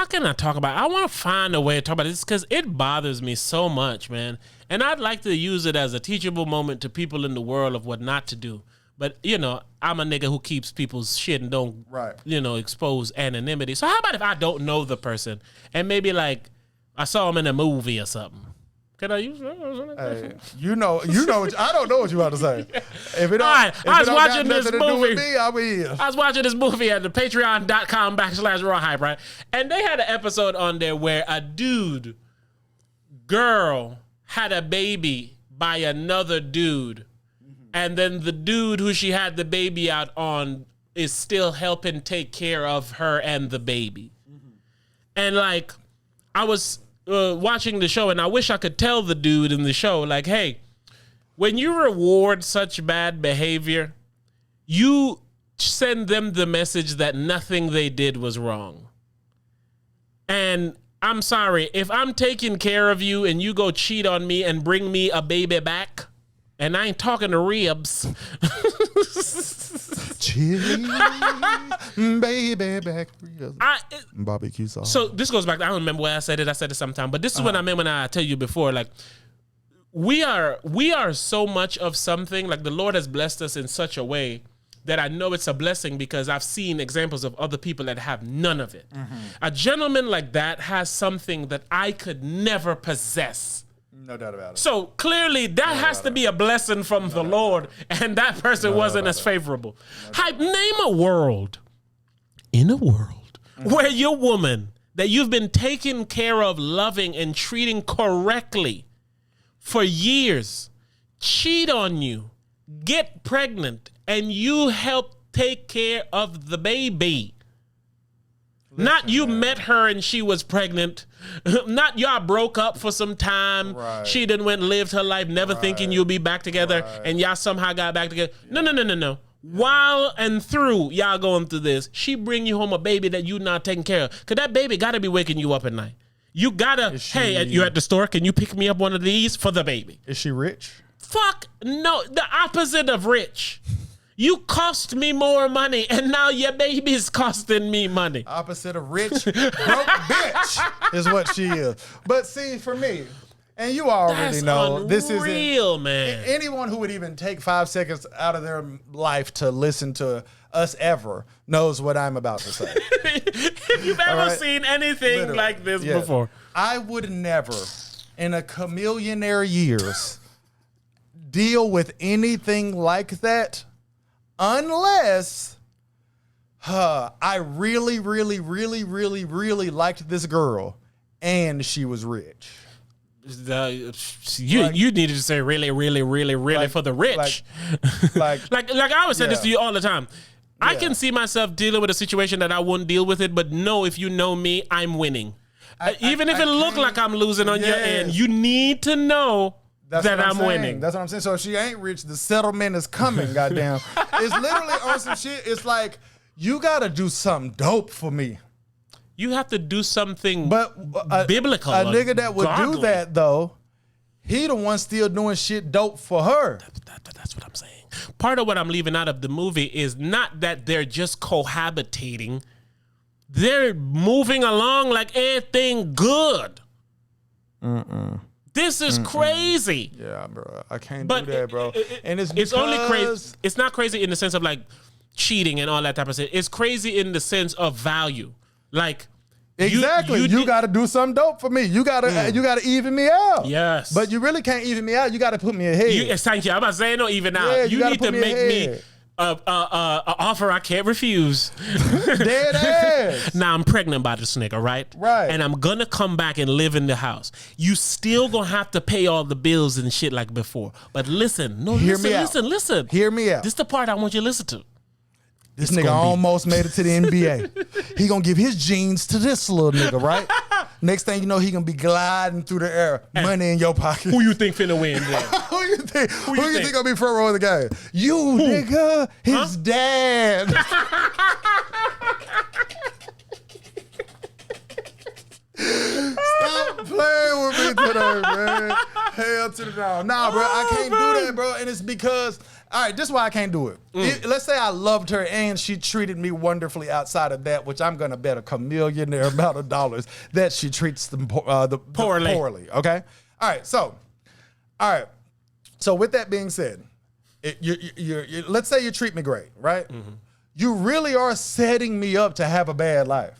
how can I talk about it? I want to find a way to talk about this because it bothers me so much, man. And I'd like to use it as a teachable moment to people in the world of what not to do. But, you know, I'm a nigga who keeps people's shit and don't, you know, expose anonymity. So how about if I don't know the person and maybe like I saw him in a movie or something? Can I use that? Hey, you know. I don't know what you about to say. If it don't, I was watching this movie. I was watching this movie at the patreon.com/Raw Hype, right? And they had an episode on there where a girl had a baby by another dude. And then the dude who she had the baby out on is still helping take care of her and the baby. And like, I was watching the show and I wish I could tell the dude in the show, like, hey, when you reward such bad behavior, you send them the message that nothing they did was wrong. And I'm sorry, if I'm taking care of you and you go cheat on me and bring me a baby back, and I ain't talking to ribs. Chili, baby, back ribs. Barbecue sauce. So this goes back. I don't remember where I said it. I said it sometime. But this is what I meant when I tell you before. Like, we are so much of something. Like, the Lord has blessed us in such a way that I know it's a blessing because I've seen examples of other people that have none of it. A gentleman like that has something that I could never possess. No doubt about it. So clearly that has to be a blessing from the Lord, and that person wasn't as favorable. Hype, name a world where your woman that you've been taking care of, loving, and treating correctly for years cheat on you, get pregnant, and you help take care of the baby. Listen, not you met her and she was pregnant. Not y'all broke up for some time. Right. She then went and lived her life never thinking you'll be back together and y'all somehow got back together. No. While and through y'all going through this, she bring you home a baby that you not taking care of. Because that baby got to be waking you up at night. You got to, hey, you're at the store. Can you pick me up one of these for the baby? Is she rich? Fuck no. The opposite of rich. You cost me more money, and now your baby's costing me money. Opposite of rich, broke bitch is what she is. But see, for me, and you already know, this is real, man. Anyone who would even take 5 seconds out of their life to listen to us ever knows what I'm about to say. If you've ever seen anything like this before. I would never, in a chameleonaire years, deal with anything like that unless I really, really, really, really, really liked this girl and she was rich. You needed to say really, really, really, really for the rich. Like I always say this to you all the time. I can see myself dealing with a situation that I wouldn't deal with it, but no, if you know me, I'm winning. Even if it look like I'm losing on your end, you need to know that I'm winning. That's what I'm saying. So if she ain't rich, the settlement is coming, goddamn. It's literally on some shit. It's like, you got to do something dope for me. You have to do something biblical. A nigga that would do that, though, he the one still doing shit dope for her. That's what I'm saying. Part of what I'm leaving out of the movie is not that they're just cohabitating. They're moving along like everything good. This is crazy. Yeah, bro. I can't do that, bro. And it's only crazy. It's not crazy in the sense of like cheating and all that type of shit. It's crazy in the sense of value. Like, exactly. You got to do something dope for me. You got to even me out. Yes. But you really can't even me out. You got to put me ahead. Thank you. I'm not saying no even out. Yeah, you need to make me an offer I can't refuse. Dead ass. Now I'm pregnant by this nigga, right? Right. And I'm gonna come back and live in the house. You still gonna have to pay all the bills and shit like before. But listen, listen. Hear me out. This is the part I want you to listen to. This nigga almost made it to the NBA. He gonna give his jeans to this little nigga, right? Next thing you know, he gonna be gliding through the air, money in your pocket. Who you think finna win then? Who you think gonna be front row of the game? You, nigga, his dad. Stop playing with me today, man. Hell to the dog. Nah, bro, I can't do that, bro. And it's because All right, this is why I can't do it. Let's say I loved her and she treated me wonderfully outside of that, which I'm going to bet a chameleonaire amount of dollars that she treats them poorly. Okay? All right, so with that being said, let's say you treat me great, right? Mm-hmm. You really are setting me up to have a bad life.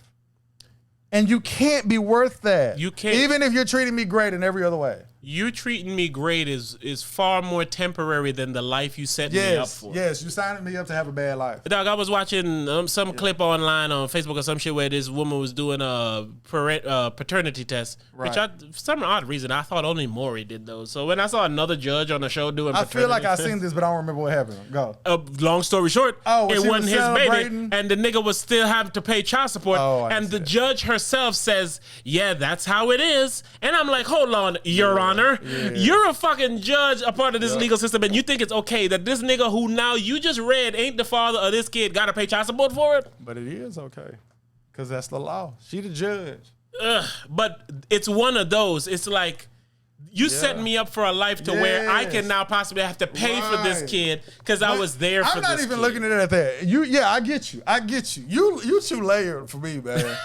And you can't be worth that. You can't. Even if you're treating me great in every other way. You treating me great is far more temporary than the life you set me up for. Yes, you signed me up to have a bad life. Dog, I was watching some clip online on Facebook or some shit where this woman was doing a paternity test, which for some odd reason I thought only Maury did those. So when I saw another judge on the show doing paternity I feel like I've test, seen this, but I don't remember what happened. Go. Long story short, it wasn't his baby, and the nigga was still having to pay child support, and the judge herself says, yeah, that's how it is. And I'm like, hold on, Your Honor. You're a fucking judge, a part of this legal system, and you think it's okay that this nigga who now you just read ain't the father of this kid gotta pay child support for it? But it is okay, because that's the law. She the judge. But it's one of those. It's like, you set me up for a life to where I can now possibly have to pay for this kid because I was there for this kid. I'm not even looking at it at that. I get you. You too layered for me, man.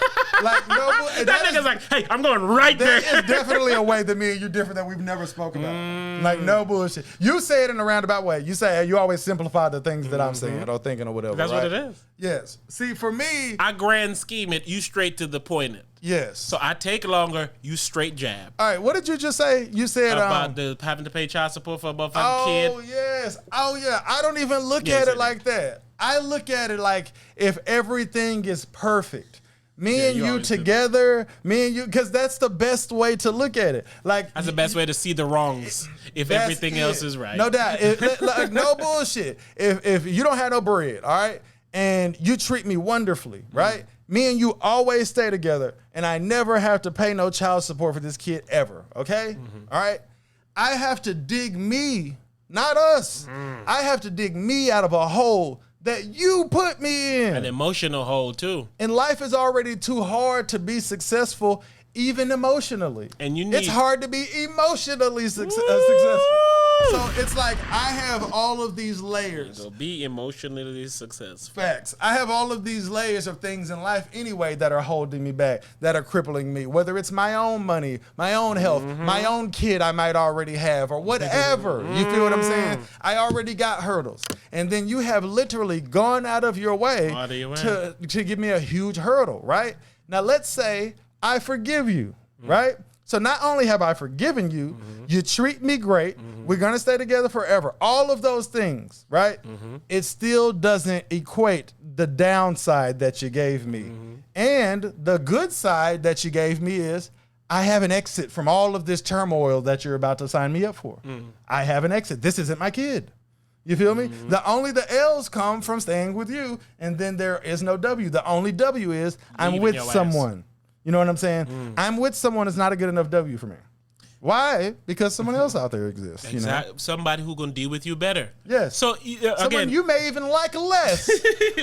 Like, no, that nigga's like, hey, I'm going right there. That is definitely a way that me and you different that we've never spoken about. Like, no bullshit. You say it in a roundabout way. You say, you always simplify the things that I'm saying or thinking or whatever. That's what it is. Yes. See, for me, I grand scheme it, you straight to the point it. Yes. So I take longer, you straight jab. All right, what did you just say? You said about having to pay child support for a motherfucking kid. Oh, yes. Oh, yeah. I don't even look at it like that. I look at it like if everything is perfect. Me and you together, because that's the best way to look at it. Like, that's the best way to see the wrongs if everything else is right. No doubt. Like, no bullshit. If you don't have no bread, all right, and you treat me wonderfully, right? Me and you always stay together, and I never have to pay no child support for this kid ever, okay? All right? I have to dig me, not us. I have to dig me out of a hole that you put me in. An emotional hole, too. And life is already too hard to be successful, even emotionally. And it's hard to be emotionally successful. So it's like I have all of these layers. So be emotionally successful. Facts. I have all of these layers of things in life anyway that are holding me back, that are crippling me, whether it's my own money, my own health, my own kid I might already have, or whatever. You feel what I'm saying? I already got hurdles. And then you have literally gone out of your way to give me a huge hurdle, right? Now, let's say I forgive you, right? So not only have I forgiven you, you treat me great, we're going to stay together forever. All of those things, right? It still doesn't equate the downside that you gave me. And the good side that you gave me is I have an exit from all of this turmoil that you're about to sign me up for. I have an exit. This isn't my kid. You feel me? The L's come from staying with you, and then there is no W. The only W is I'm with someone. You know what I'm saying? I'm with someone is not a good enough W for me. Why? Because someone else out there exists. Exactly. You know? Somebody who gonna deal with you better. Yes. So someone you may even like less,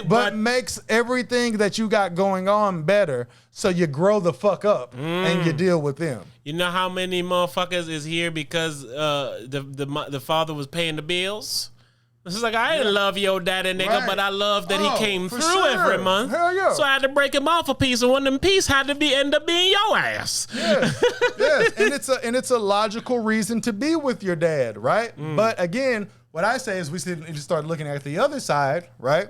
but makes everything that you got going on better. So you grow the fuck up and you deal with them. You know how many motherfuckers is here because the father was paying the bills? It's like, I didn't love your daddy, nigga, but I love that he came through every month. Hell yeah. So I had to break him off a piece, and one of them pieces had to end up being your ass. Yes, yes. And it's a logical reason to be with your dad, right? But again, what I say is we start looking at the other side, right?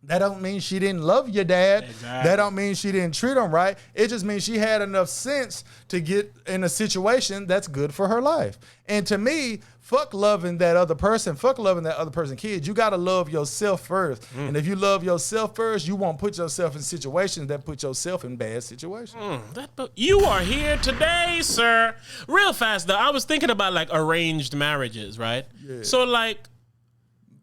That don't mean she didn't love your dad. Exactly. That don't mean she didn't treat him right. It just means she had enough sense to get in a situation that's good for her life. And to me, fuck loving that other person. Fuck loving that other person's kid. You got to love yourself first. And if you love yourself first, you won't put yourself in situations that put yourself in bad situations. You are here today, sir. Real fast, though, I was thinking about, like, arranged marriages, right? Yeah. So, like,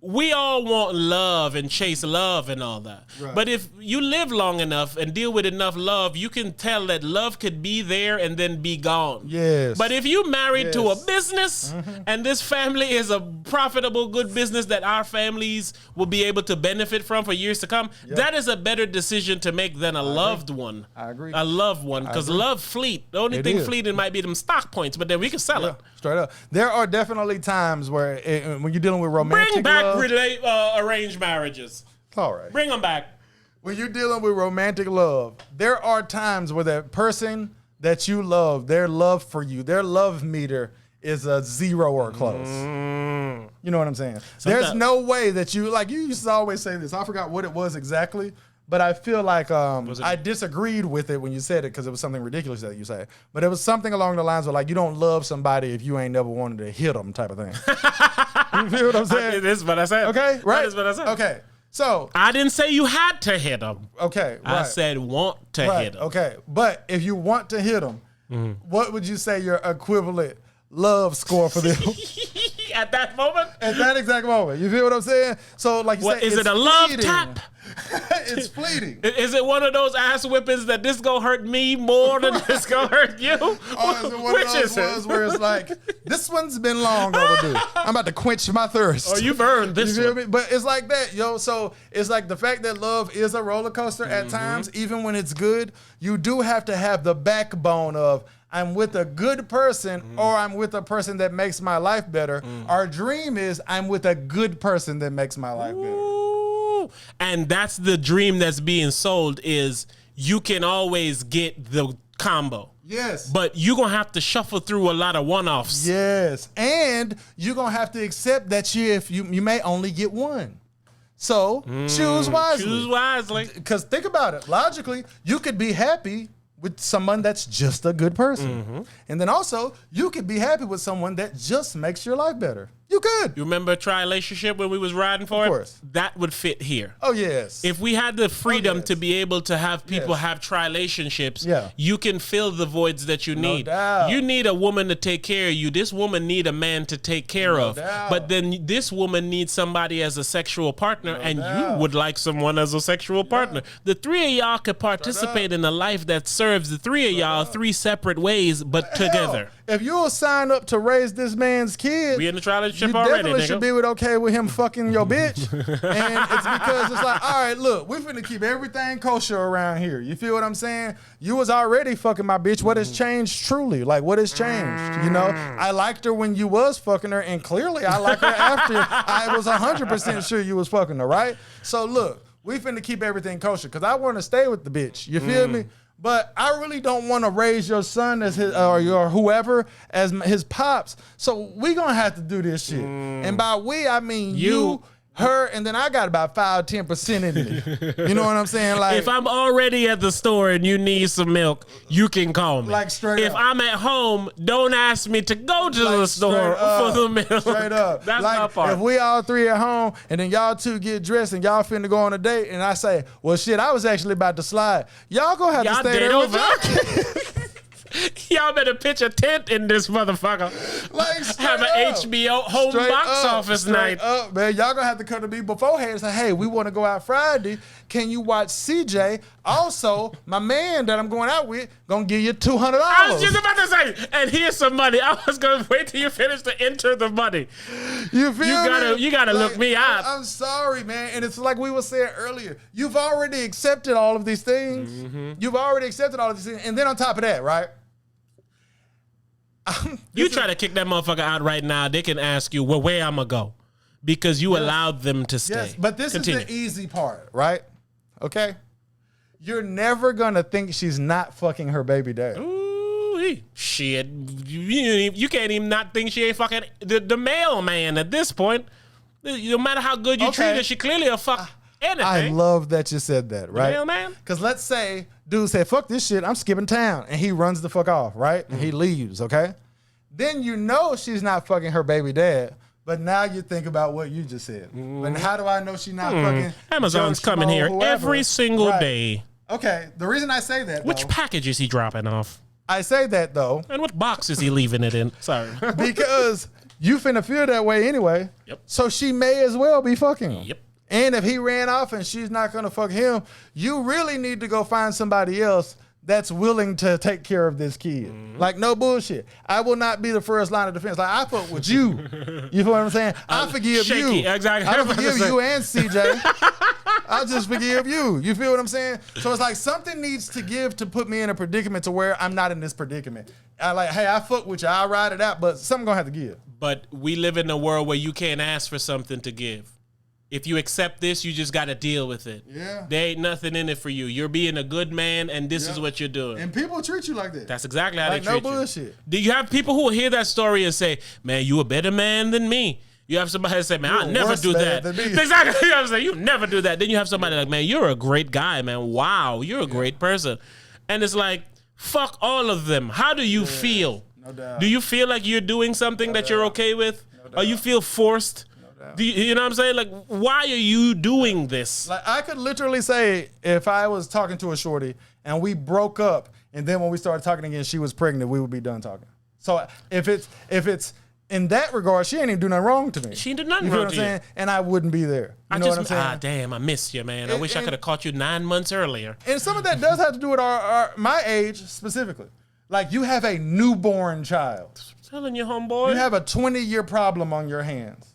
we all want love and chase love and all that. Right. But if you live long enough and deal with enough love, you can tell that love could be there and then be gone. Yes. But if you married to a business and this family is a profitable, good business that our families will be able to benefit from for years to come, that is a better decision to make than a loved one. I agree. A loved one. Because love fleet. The only thing fleeting might be them stock points, but then we can sell it. Straight up. There are definitely times where when you're dealing with romantic bring back arranged marriages. All right. Bring them back. When you're dealing with romantic love, there are times where that person that you love, their love for you, their love meter is a 0 or close. You know what I'm saying? There's no way that you used to always say this. I forgot what it was exactly, but I feel like I disagreed with it when you said it because it was something ridiculous that you said. But it was something along the lines of like, you don't love somebody if you ain't never wanted to hit them type of thing. You feel what I'm saying? This is what I said. Okay, right? That is what I said. Okay. So I didn't say you had to hit them. Okay, right. I said want to hit them. Okay, but if you want to hit them, what would you say your equivalent love score for them? At that moment? At that exact moment. You feel what I'm saying? So like you said, is it a love tap? It's fleeting. Is it one of those ass whippings that this gonna hurt me more than this gonna hurt you? Or is it one of those ones where it's like, this one's been long overdue. I'm about to quench my thirst. Oh, you've earned this You feel one. me? But it's like that, yo. So it's like the fact that love is a roller coaster at times, even when it's good, you do have to have the backbone of, I'm with a good person or I'm with a person that makes my life better. Our dream is I'm with a good person that makes my life better. And that's the dream that's being sold is you can always get the combo. Yes. But you're going to have to shuffle through a lot of one-offs. Yes. And you're going to have to accept that you may only get one. So choose wisely. Choose wisely. Because think about it. Logically, you could be happy with someone that's just a good person. And then also, you could be happy with someone that just makes your life better. You could. You remember Tri-Relationship when we was riding for it? Of course. That would fit here. Oh, yes. If we had the freedom yes. to be able to have people Yes. have tri-relationships, Yeah. you can fill the voids that you need. doubt. You need a woman to take care of you. This woman need a man to take care of. doubt. But then this woman needs somebody as a sexual partner, and doubt. you would like someone as a sexual partner. The three of y'all could participate in a life that serves the three of y'all three separate ways, but together. If you'll sign up to raise this man's kid, We in the tri-relationship you already, definitely nigga. should be okay with him fucking your bitch. And it's because it's like, all right, look, we finna keep everything kosher around here. You feel what I'm saying? You was already fucking my bitch. What has changed truly? Like, what has changed? You know, I liked her when you was fucking her, and clearly I like her after I was 100% sure you was fucking her, right? So look, we finna keep everything kosher because I want to stay with the bitch. You feel me? But I really don't want to raise your son as his or your whoever as his pops. So we gonna have to do this shit. And by we, I mean you, her, and then I got about 5-10% in me. You know what I'm saying? Like, If I'm already at the store and you need some milk, you can call me. Like, straight If up. I'm at home, don't ask me to go to the store for the milk. Straight up. That's like, my part. If we all three at home and then y'all two get dressed and y'all finna go on a date and I say, well, shit, I was actually about to slide. Y'all gonna have to Y'all stay date there with over. y'all. Y'all better pitch a tent in this motherfucker. Like, straight Have an up. HBO home Straight box up, office straight night. up, man. Y'all gonna have to come to me beforehand and say, hey, we want to go out Friday. Can you watch CJ? Also, my man that I'm going out with gonna give you $200. I was just about to say, and here's some money. I was gonna wait till you finish to enter the money. You feel me? You gotta look me up. I'm sorry, man. And it's like we were saying earlier. You've already accepted all of these things. You've already accepted all of these things. And then on top of that, right? You try to kick that motherfucker out right now, they can ask you, well, where I'm gonna go? Because you allowed them to stay. Yes, but this Continue. is the easy part, right? Okay? You're never gonna think she's not fucking her baby dad. Ooh, shit. You can't even not think she ain't fucking the mailman at this point. No matter how good you treat her, she clearly a fuck anything. I love that you said that, right? Mailman? Because let's say dude said, fuck this shit, I'm skipping town. And he runs the fuck off, right? And he leaves, okay? Then you know she's not fucking her baby dad. But now you think about what you just said. But how do I know she's not fucking Amazon's Joe coming Schmo, here whoever? every single Right. day. Okay, the reason I say that, Which though, package is he dropping off? I say that, though, And what box is he leaving it in? Sorry. because you finna feel that way anyway. Yep. So she may as well be fucking him. Yep. And if he ran off and she's not gonna fuck him, you really need to go find somebody else that's willing to take care of this kid. Like, no bullshit. I will not be the first line of defense. Like, I fuck with you. You feel what I'm saying? I forgive shaky. you. Exactly. I forgive you and CJ. I'll just forgive you. You feel what I'm saying? So it's like something needs to give to put me in a predicament to where I'm not in this predicament. I like, hey, I fuck with you. I'll ride it out, but something gonna have to give. But we live in a world where you can't ask for something to give. If you accept this, you just got to deal with it. Yeah. There ain't nothing in it for you. You're being a good man, and this is what you're doing. And people treat you like that. That's exactly how like they treat no you. bullshit. Do you have people who will hear that story and say, man, you a better man than me? You have somebody that say, man, I'll never do that. Exactly. You know what I'm saying? You never do that. Then you have somebody like, man, you're a great guy, man. Wow, you're a great person. And it's like, fuck all of them. How do you feel? No doubt. Do you feel like you're doing something that you're okay with? Or you feel forced? Do you know what I'm saying? Like, why are you doing this? Like, I could literally say, if I was talking to a shorty and we broke up, and then when we started talking again, she was pregnant, we would be done talking. So if it's in that regard, she ain't even do nothing wrong to me. She ain't do nothing you know wrong what I'm to saying? And I wouldn't be there. You know what I'm saying? Damn, I missed you, man. I wish I could have caught you 9 months earlier. And some of that does have to do with my age specifically. Like, you have a newborn child. I'm telling you, homeboy. You have a 20-year problem on your hands.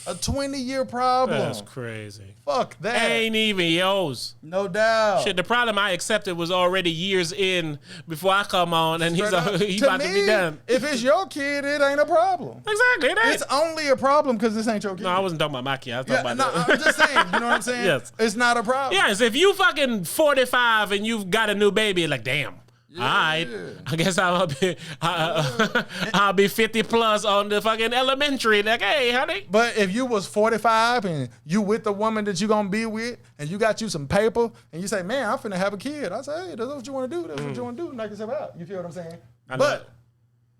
A 20-year problem. That's crazy. Fuck that. Ain't even yours. No doubt. Shit, the problem I accepted was already years in before I come on, and he's about to be done. If it's your kid, it ain't a problem. Exactly. It ain't. It's only a problem because this ain't your kid. No, I wasn't talking about my kid. I was talking about I'm just saying. You know what I'm saying? Yes. It's not a problem. Yes, if you fucking 45 and you've got a new baby, like, damn. All right, I guess I'll be 50 plus on the fucking elementary. Like, hey, honey. But if you was 45 and you with the woman that you gonna be with, and you got you some paper, and you say, man, I'm finna have a kid. I say, hey, that's what you want to do. That's what you want to do. Knock yourself out. You feel what I'm saying? But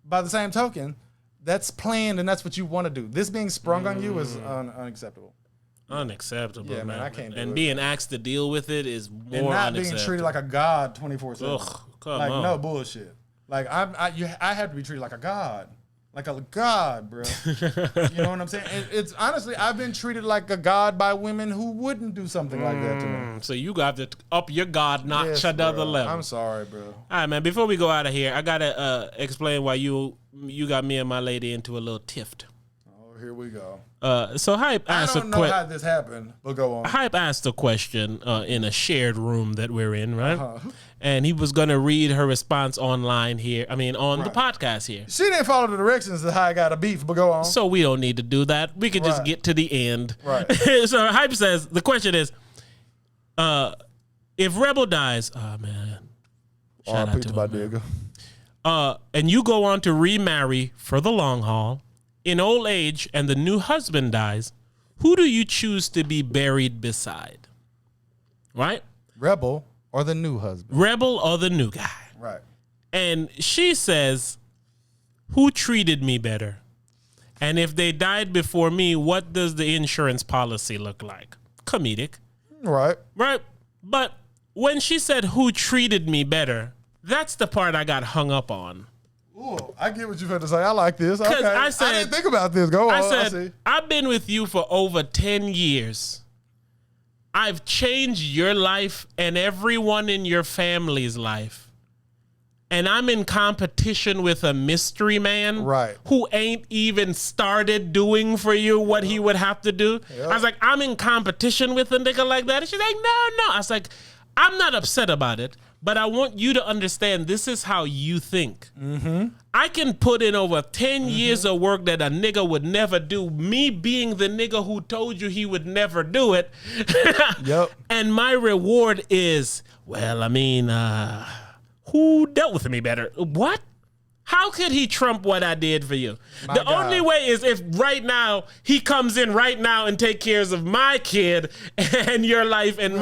by the same token, that's planned and that's what you want to do. This being sprung on you is unacceptable. Unacceptable, yeah, man. I can't do it. And being asked to deal with it is more and not unacceptable. being treated like a god 24/7. Ugh, come like on. no bullshit. Like I have to be treated like a god. Like a god, bro. You know what I'm saying? It's honestly, I've been treated like a god by women who wouldn't do something like that to me. So you got to up your god notch another level. I'm sorry, bro. All right, man. Before we go out of here, I gotta explain why you got me and my lady into a little tiff. Oh, here we go. So Hype asked I don't know how this happened, but go on. Hype asked a question in a shared room that we're in, right? Uh-huh. And he was gonna read her response online here. I mean, on the podcast here. She didn't follow the directions of how I got a beef, but go on. So we don't need to do that. We can just get to the end. Right. So Hype says the question is, if Rebel dies, oh man, shout out to my nigga. And you go on to remarry for the long haul. In old age and the new husband dies, who do you choose to be buried beside? Right? Rebel or the new husband? Rebel or the new guy? Right. And she says, who treated me better? And if they died before me, what does the insurance policy look like? Comedic. Right. Right? But when she said who treated me better, that's the part I got hung up on. Ooh, I get what you're going to say. I like this. Okay. I didn't think about this. Go on. I said, I've been with you for over 10 years. I've changed your life and everyone in your family's life. And I'm in competition with a mystery man who ain't even started doing for you what he would have to do. Yep. I was like, I'm in competition with a nigga like that. And she's like, no. I was like, I'm not upset about it, but I want you to understand this is how you think. Mm-hmm. I can put in over 10 years of work that a nigga would never do. Me being the nigga who told you he would never do it. Yep. And my reward is, well, I mean, who dealt with me better? What? How could he trump what I did for you? The only way is if right now he comes in right now and take care of my kid and your life and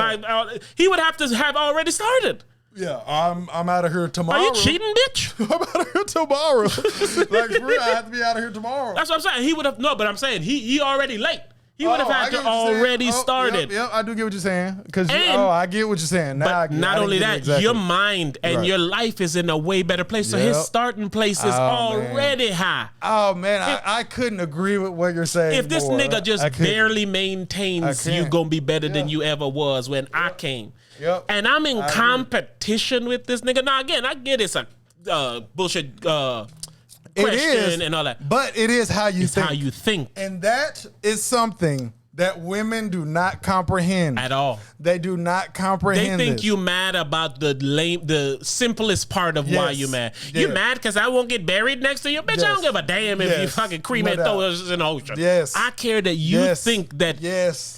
he would have to have already started. Yeah, I'm out of here tomorrow. Are you cheating, bitch? I'm out of here tomorrow. Like, for real, I have to be out of here tomorrow. That's what I'm saying. He would have, but I'm saying he already late. He would have had to already started. Yep, I do get what you're saying. Because I get what you're saying. Now but not only that, exactly. Your mind and your life is in a way better place. So his starting place is already high. Oh, man, I couldn't agree with what you're saying. If this nigga just barely maintains, you going to be better than you ever was when I came. Yep. And I'm in competition with this nigga. Now, again, I get it's a bullshit question and all that. But it is how you think. How you think. And that is something that women do not comprehend at all. They do not comprehend. They think this. you mad about the simplest part of why you mad. You mad because I won't get buried next to you? Bitch, I don't give a damn if you fucking cremate throw us in the ocean. Yes. I care that you think that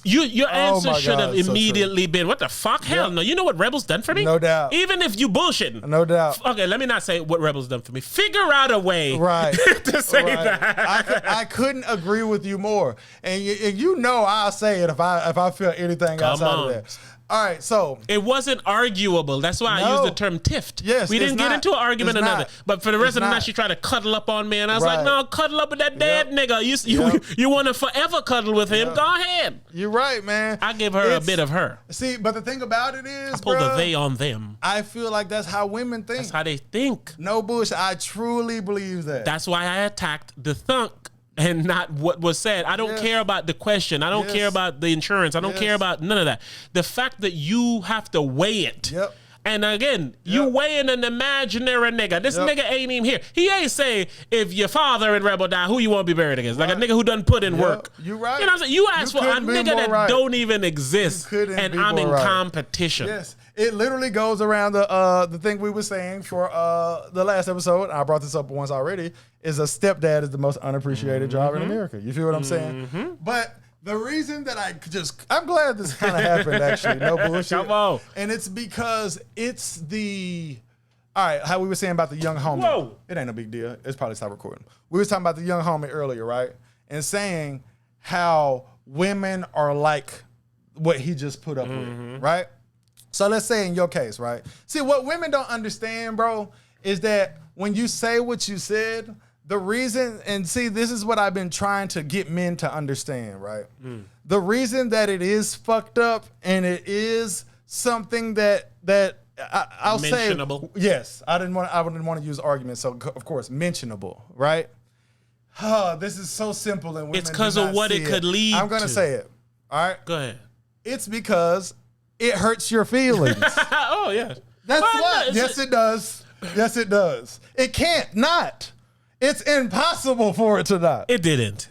your answer should have immediately been, what the fuck? Hell no. You know what Rebels done for me? No doubt. Even if you bullshitting. No doubt. Okay, let me not say what Rebels done for me. Figure out a way to say that. I couldn't agree with you more. And you know I'll say it if I feel anything outside of that. All right, so it wasn't arguable. That's why I used the term tiffed. Yes, we didn't get into an argument or nothing. But for the rest of the night, she tried to cuddle up on me, and I was like, "No, cuddle up with that dead nigga. You want to forever cuddle with him? Go ahead." You're right, man. I give her a bit of her. See, but the thing about it is, I pull the they on them. I feel like that's how women think. That's how they think. No bullshit. I truly believe that. That's why I attacked the thunk and not what was said. I don't care about the question. I don't care about the insurance. I don't care about none of that. The fact that you have to weigh it. Yep. And again, you weighing an imaginary nigga. This nigga ain't even here. He ain't say, if your father in Rebel die, who you want to be buried against? Like a nigga who done put in work. You right. You know what I'm saying? You ask for a nigga that don't even exist, and I'm in competition. Yes. It literally goes around the thing we were saying for the last episode. I brought this up once already. Is a stepdad is the most unappreciated job in America. You feel what I'm saying? But the reason that I'm glad this kind of happened, actually. No bullshit. Come on. And it's because it's all right, how we were saying about the young homie. Whoa. It ain't a big deal. It's probably stop recording. We were talking about the young homie earlier, right? And saying how women are like what he just put up with, right? So let's say in your case, right? See, what women don't understand, bro, is that when you say what you said, the reason, and see, this is what I've been trying to get men to understand, right? The reason that it is fucked up and it is something that I'll say, yes, I wouldn't want to use arguments, so of course, mentionable, right? This is so simple, and women it's because of what it could lead to. I'm gonna say it. All right, go ahead. It's because it hurts your feelings. Oh yeah, that's what. Yes, it does. Yes, it does. It can't not. It's impossible for it to not. It didn't.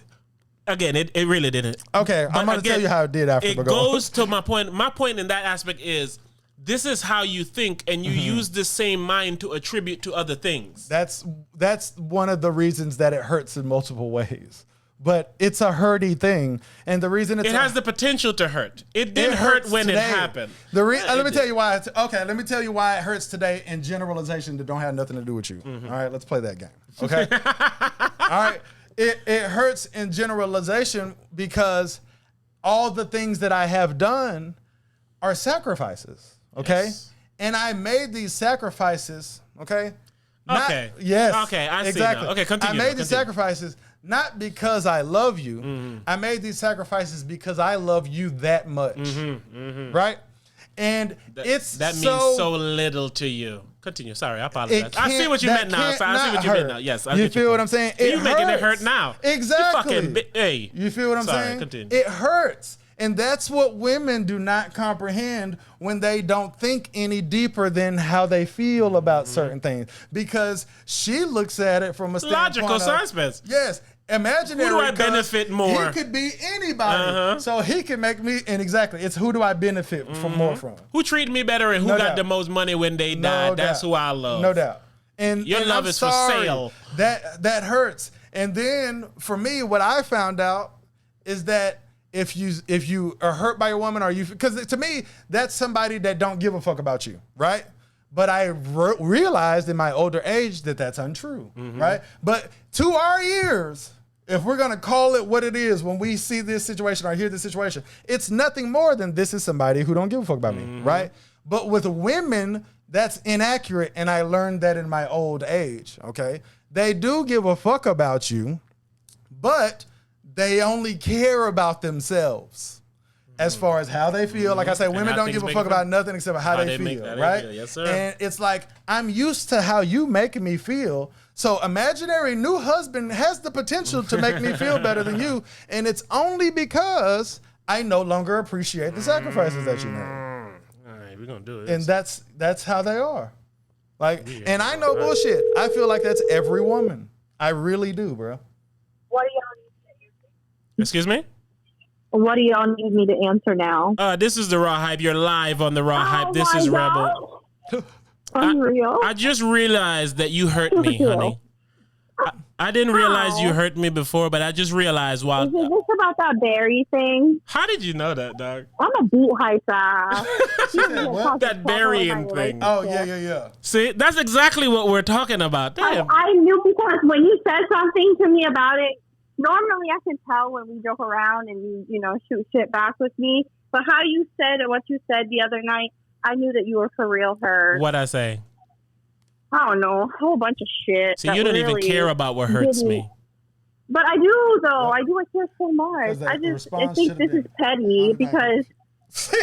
Again, it really didn't. Okay, I'm going to tell you how it did after. It goes to my point. My point in that aspect is this is how you think, and you use the same mind to attribute to other things. That's one of the reasons that it hurts in multiple ways. But it's a hurty thing, and the reason it has the potential to hurt. It didn't hurt when today. It happened. Let me tell you why. Let me tell you why it hurts today in generalization that don't have nothing to do with you. All right, let's play that game. Okay. All right. It hurts in generalization because all the things that I have done are sacrifices. Okay, and I made these sacrifices. Okay. Yes. Okay. I see. Exactly. Now. Okay. Continue. I made these sacrifices. Not because I love you. I made these sacrifices because I love you that much. Right? And that means so little to you. Continue. Sorry, I apologize. I see what you meant now. I see what you meant now. Yes. You feel what I'm saying? You're making it hurt now. Exactly. Hey. You feel what I'm saying? Continue. It hurts. And that's what women do not comprehend when they don't think any deeper than how they feel about certain things. Because she looks at it from a standpoint logical suspense. Yes. Imaginary. Who do I benefit more? He could be anybody. So he can make me, and exactly, it's who do I benefit more from? Who treated me better and who got the most money when they died? That's who I love. No doubt. And your love is for sale. That hurts. And then for me, what I found out is that if you are hurt by a woman, or because to me that's somebody that don't give a fuck about you, right? But I realized in my older age that that's untrue, right? But to our ears, if we're gonna call it what it is, when we see this situation or hear this situation, it's nothing more than this is somebody who don't give a fuck about me, right? But with women, that's inaccurate, and I learned that in my old age. Okay, they do give a fuck about you, but they only care about themselves as far as how they feel. Like I say, women don't give a fuck about nothing except how they feel, right? Yes, sir. And it's like, I'm used to how you making me feel. So imaginary new husband has the potential to make me feel better than you. And it's only because I no longer appreciate the sacrifices that you made. All right, we're going to do it. And that's how they are. Like, and I know bullshit. I feel like that's every woman. I really do, bro. What do y'all Excuse me? What do y'all need me to answer now? This is the Raw Hype. You're live on the Raw Hype. This is Rebel. Unreal. I just realized that you hurt me, honey. I didn't realize you hurt me before, but I just realized Is it this about that berry thing? How did you know that, dog? I'm a beat hype ass. That burying thing. Oh, yeah. See, that's exactly what we're talking about. Damn. I knew because when you said something to me about it, normally I can tell when we joke around and you know, shoot shit back with me. But how you said and what you said the other night, I knew that you were for real hurt. What'd I say? I don't know, a whole bunch of shit. See, you don't even care about what hurts me. But I do, though. I do. I care so much. I think this is petty because,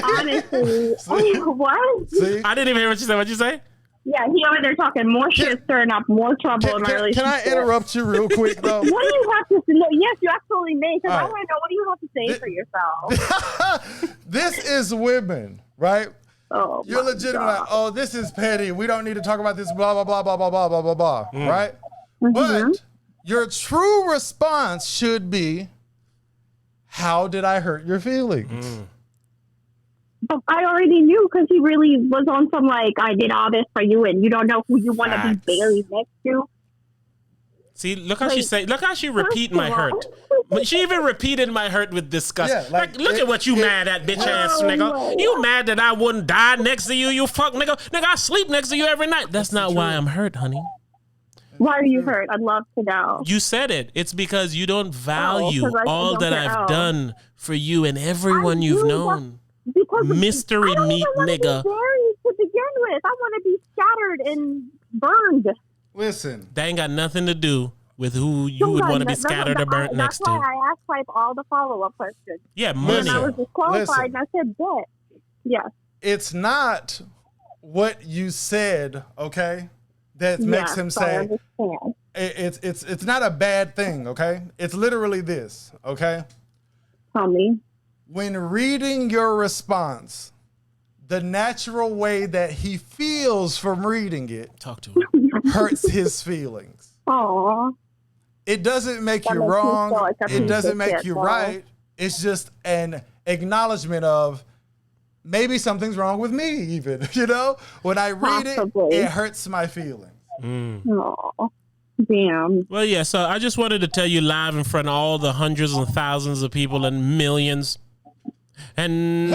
honestly, what? See? I didn't even hear what you said. What'd you say? Yeah, he over there talking more shit, stirring up more trouble in my relationship. Can I interrupt you real quick, though? What do you have to say? No, yes, you absolutely may, because I want to know, what do you have to say for yourself? This is women, right? Oh, you're legitimate. Like, oh, this is petty. We don't need to talk about this. Blah blah blah blah blah blah blah blah blah. Right? But your true response should be, "How did I hurt your feelings?" I already knew because he really was on some like, I did all this for you, and you don't know who you want to be buried next to. See, look how she repeat my hurt. She even repeated my hurt with disgust. Yeah, like look at what you mad at, bitch ass nigga. You mad that I wouldn't die next to you, you fuck nigga. Nigga, I sleep next to you every night. That's not why I'm hurt, honey. Why are you hurt? I'd love to know. You said it. It's because you don't value all that I've done for you and everyone you've known. Mystery meat nigga. To begin with, I want to be scattered and burned. Listen, that ain't got nothing to do with who you would want to be scattered or burnt next to. That's why I asked like all the follow-up questions. Yeah, money. And I was disqualified and I said bet. Yes. It's not what you said, okay, that makes him say it's not a bad thing, okay? It's literally this, okay? Tell me. When reading your response, the natural way that he feels from reading it, talk to him, hurts his feelings. Aww. It doesn't make you wrong. Like it doesn't make you right. It's just an acknowledgement of maybe something's wrong with me even, you know? When I read it hurts my feelings. Aww. Damn. Well, yeah, so I just wanted to tell you live in front of all the hundreds and thousands of people and millions and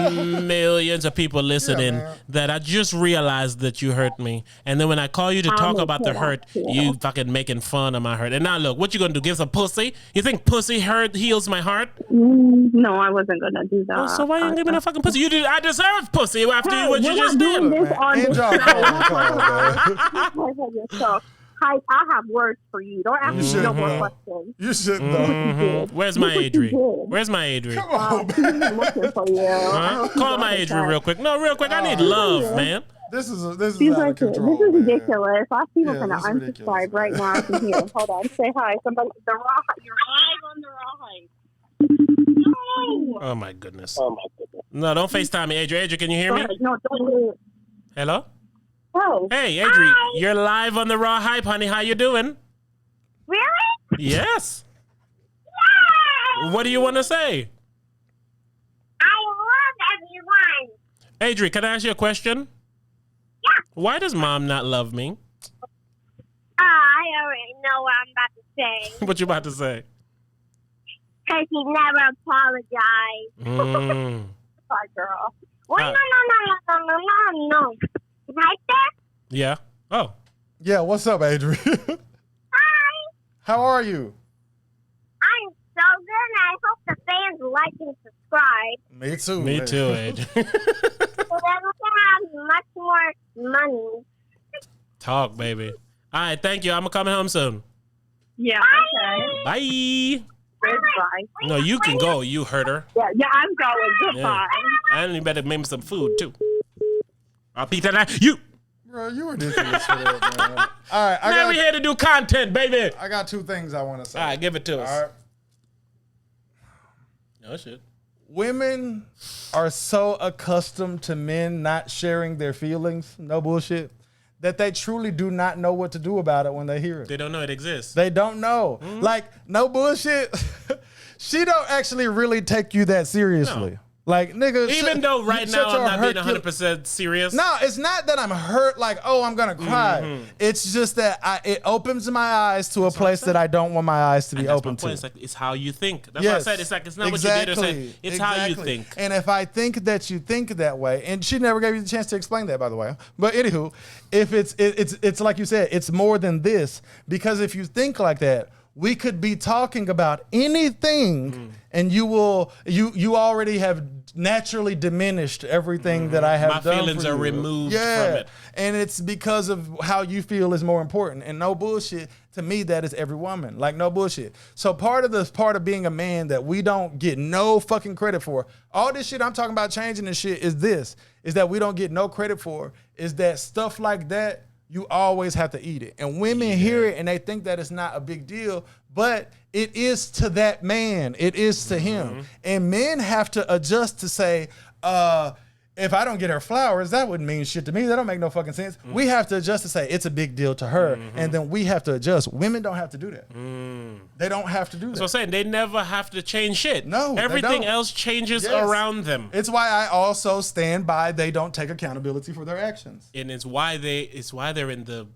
millions of people listening that I just realized that you hurt me. And then when I call you to talk about the hurt, you fucking making fun of my hurt. And now look, what you gonna do? Give some pussy? You think pussy hurt heals my heart? No, I wasn't gonna do that. Oh, so why you ain't give me no fucking pussy? You did. I deserve pussy after what you just did. I have words for you. Don't ask me no more questions. You shouldn't know. Where's my Adri? Where's my Adri? Come on, looking for you. Call my Adri real quick. No, real quick. I need love, man. This is out of control. This is ridiculous. A lot of people gonna unsubscribe right now from here. Hold on. Say hi. Somebody. You're live on the Raw Hype. No. Oh my goodness. No, don't FaceTime me, Adri. Adri, can you hear me? No, don't do it. Hello? Oh. Hey, Adri, you're live on the Raw Hype, honey. How you doing? Really? Yes. Yay! What do you want to say? I love everyone. Adri, can I ask you a question? Yeah. Why does mom not love me? I already know what I'm about to say. What you about to say? Because he never apologized. Sorry, girl. Wait, no. Right there? Yeah. Oh. Yeah, what's up, Adri? Hi. How are you? I'm so good, and I hope the fans like and subscribe. Me too. Me too, Adri. So then we can have much more money. Talk, baby. All right, thank you. I'm coming home soon. Yeah, okay. Bye. Goodbye. No, you can go, you herder. Yeah, I'm going. Goodbye. Yeah. And you better make me some food, too. I'll beat that out. You. Bro, you ridiculous for that, man. All right. Now we here to do content, baby. I got two things I want to say. All right, give it to us. All right. Oh, shit. Women are so accustomed to men not sharing their feelings, no bullshit, that they truly do not know what to do about it when they hear it. They don't know it exists. They don't know. Like, no bullshit. she don't actually really take you that seriously. No. Like, nigga, Even though right now I'm not being 100% serious. No, it's not that I'm hurt, like, oh, I'm going to cry. Mm-hmm. It's just that it opens my eyes to a place that I don't want my eyes to be open to. It's like, it's how you think. That's what I said. It's like, it's not what you did or said. It's how you think. And if I think that you think that way, and she never gave you the chance to explain that, by the way. But anywho, if it's like you said, it's more than this. Because if you think like that, we could be talking about anything, and you already have naturally diminished everything that I have done. My feelings are removed from it. And it's because of how you feel is more important. And no bullshit, to me, that is every woman. Like, no bullshit. So part of being a man that we don't get no fucking credit for, all this shit I'm talking about changing and shit is that we don't get no credit for, is that stuff like that, you always have to eat it. And women hear it and they think that it's not a big deal, but it is to that man. It is to him. And men have to adjust to say, if I don't get her flowers, that wouldn't mean shit to me. That don't make no fucking sense. We have to adjust to say it's a big deal to her, and then we have to adjust. Women don't have to do that. They don't have to do that. So I'm saying they never have to change shit. No, everything else changes around them. It's why I also stand by they don't take accountability for their actions. And it's why they're in the